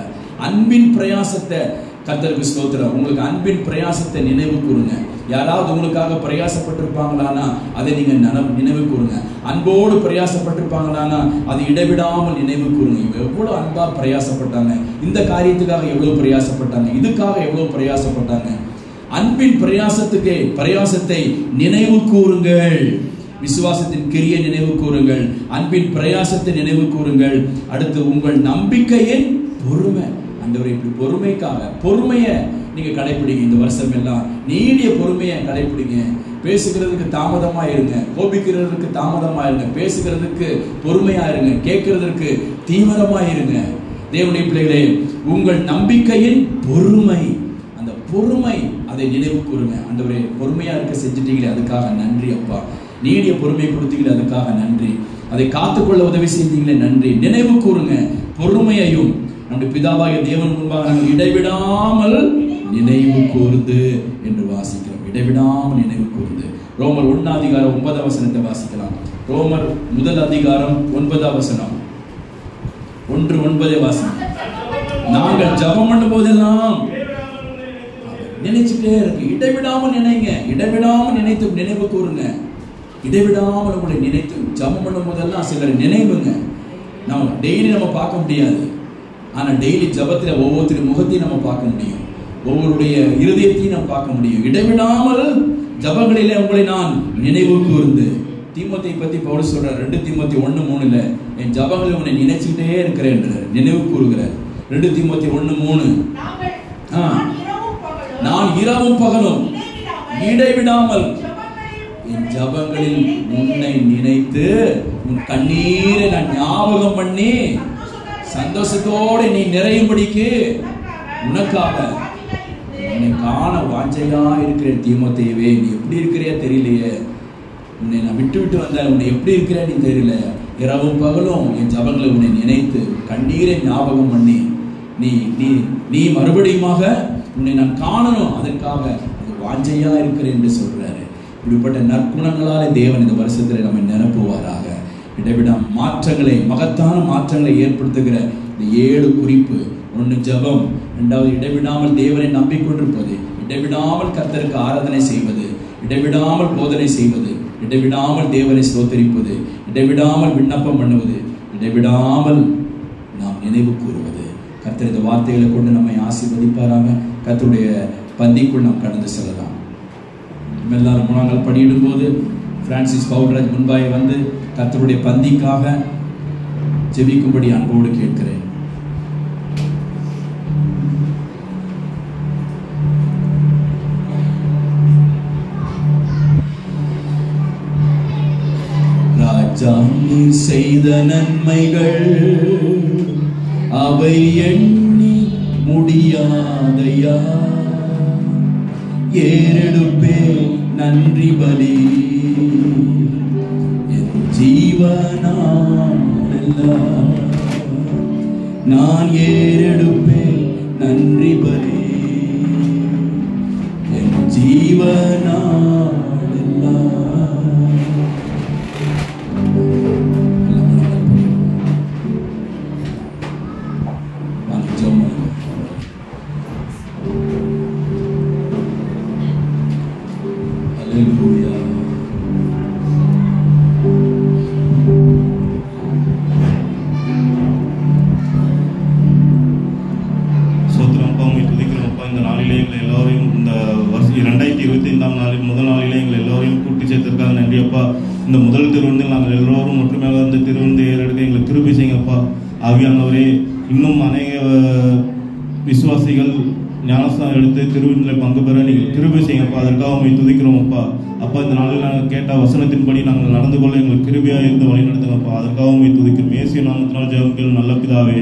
A: அன்பின் பிரயாசத்தை, கர்த்தருக்கு ஸ்தோத்திரம், உங்களுக்கு அன்பின் பிரயாசத்தை நினைவு கூறுங்க. யாராவது உங்களுக்காக பிரயாசப்பட்டிருப்பாங்களானா அதை நீங்க நினைவு கூறுங்க. அன்போடு பிரயாசப்பட்டிருப்பாங்களானா அதை இடைவிடாமல் நினைவு கூறுங்க. இவங்க எவ்வளவு அன்பா பிரயாசப்பட்டாங்க, இந்த காரியத்துக்காக எவ்வளவு பிரயாசப்பட்டாங்க, இதுக்காக எவ்வளவு பிரயாசப்பட்டாங்க. அன்பின் பிரயாசத்தை நினைவு கூறுங்கள். விசுவாசத்தின் கிரியை நினைவு கூறுங்கள். அன்பின் பிரயாசத்தை நினைவு கூறுங்கள். அடுத்து உங்கள் நம்பிக்கையின் பொறுமை. ஆண்டவரே, இப்படி பொறுமையை நீங்க கடைபிடிங்க. இந்த வருஷம் எல்லாம் நீடிய பொறுமையை கடைபிடிங்க. பேசுகிறதுக்கு தாமதமா இருங்க, கோபிக்கிறதுக்கு தாமதமா இருங்க, பேசுகிறதுக்கு பொறுமையா இருங்க, கேட்கிறதுக்கு தீவிரமா இருங்க. தேவனுடைய பிள்ளைகளே, உங்கள் நம்பிக்கையின் பொறுமை, அந்த பொறுமை அதை நினைவு கூறுங்க. ஆண்டவரே, பொறுமையா இருக்க செஞ்சுட்டீங்களே அதுக்காக நன்றி அப்பா. நீடிய பொறுமை கொடுத்தீங்களே அதுக்காக நன்றி. அதை காத்துக்கொள்ள உதவி செய்தீங்களே நன்றி. நினைவு கூறுங்க. பொறுமையையும் நம்முடைய பிதாவாகிய தேவன் முன்பாக நாங்கள் இடைவிடாமல் நினைவு கூர்ந்து என்று வாசிக்கிறோம். இடைவிடாமல் நினைவு கூர்ந்து. ரோமர் 1 அதிகாரம் 9 வசனத்தை வாசிக்கலாம். ரோமர் 1 அதிகாரம் 9 வசனம். 1:9 வாசனம். நாங்கள் ஜெபம் பண்ணும் போதெல்லாம் நினைச்சுட்டே இருக்கு. இடைவிடாமல் நினைங்க. இடைவிடாமல் நினைத்து நினைவு கூறுங்க. இடைவிடாமல் உங்களை நினைத்து ஜெபம் பண்ணும் போதெல்லாம் சிலர் நினைவுங்க. நம்ம டெய்லி நம்ம பார்க்க முடியாது. ஆனா டெய்லி ஜபத்துல ஒவ்வொருத்தருடைய முகத்தையும் நம்ம பார்க்க முடியும். ஒவ்வொருடைய இருதயத்தையும் நம்ம பார்க்க முடியும். இடைவிடாமல் ஜபங்களிலே உங்களை நான் நினைவு கூர்ந்து. தீமோத்தேயை பத்தி பவுல் சொல்றார் 2 தீமோத்தேயு 1:3 என் ஜபங்களை உன்னை நினைச்சுட்டே இருக்கிறேன் என்றார், நினைவு கூறுகிறார். 2 தீமோத்தேயு 1:3 நான் இரவும் பகலும் இடைவிடாமல் என் ஜபங்களில் உன்னை நினைத்து உன் கண்ணீரை நான் ஞாபகம் பண்ணி சந்தோஷத்தோடு நீ நிறையும்படிக்கு உனக்காக உன்னை காண வாஞ்சையா இருக்கிறேன். தீமோத்தேயுவே, நீ எப்படி இருக்கிறியா தெரியலையே, உன்னை நான் விட்டு வந்தேன், உன்னை எப்படி இருக்கிற நீ தெரியல. இரவும் பகலும் என் ஜபங்களை உன்னை நினைத்து கண்ணீரை ஞாபகம் பண்ணி நீ நீ நீ மறுபடியுமாக உன்னை நான் காணணும், அதற்காக அது வாஞ்சையா இருக்கிறேன் என்று சொல்றாரு. இப்படிப்பட்ட நற்குணங்களாலே தேவன் இந்த வருஷத்துல நம்மை நிரப்புவாராக. இடைவிடா மாற்றங்களை, மகத்தான மாற்றங்களை ஏற்படுத்துகிற இந்த 7 குறிப்பு: 1 ஜெபம், 2வது இடைவிடாமல் தேவனை நம்பிக்கொண்டிருப்பது, இடைவிடாமல் கர்த்தருக்கு ஆராதனை செய்வது, இடைவிடாமல் போதனை செய்வது, இடைவிடாமல் தேவனை ஸ்தோத்தரிப்பது, இடைவிடாமல் விண்ணப்பம் பண்ணுவது, இடைவிடாமல் நாம் நினைவு கூறுவது. கர்த்தர் இந்த வார்த்தைகளை கொண்டு நம்மை ஆசீர்வதிப்பாராக. கர்த்தருடைய பந்திக்குள் நாம் கடந்து செல்லலாம். எல்லாரும் முழங்கால் படியிடும் போது பிரான்சிஸ் பவுல்ராஜ் முன்பாய் வந்து கர்த்தருடைய பந்திக்காக ஜெபிக்கும்படி அன்போடு கேட்கிறேன். ராஜா நீர் செய்த நன்மைகள் அவை எண்ணி முடியாதையா, ஏறெடுப்பே நன்றி பலி என் ஜீவனாலெல்லாம். நான் ஏறெடுப்பே நன்றி பலி என் ஜீவனாலெல்லாம்.
B: இந்த முதல் திருவிருந்தில் நாங்கள் எல்லோரும் ஒற்றுமையாக இந்த திருவிருந்தை ஏறெடுக்க எங்களுக்கு கிருபை செய்யுங்கப்பா. ஆவியானவரே, இன்னும் அநேக விசுவாசிகள் ஞானஸ்தானம் எடுத்து திருவிருந்தில் பங்கு பெற நீங்கள் கிருபை செய்யுங்கப்பா. அதற்காக உண்மை துதிக்கிறோம் அப்பா. அப்பா, இந்த நாளில் நாங்கள் கேட்ட வசனத்தின்படி நாங்கள் நடந்து கொள்ள எங்களுக்கு கிருபையாக இருந்து வழி நடத்துங்கப்பா. அதற்காக உண்மை துதிக்கிறோம். இயேசு நாமத்தினால் ஜெபம் நல்ல பிதாவே.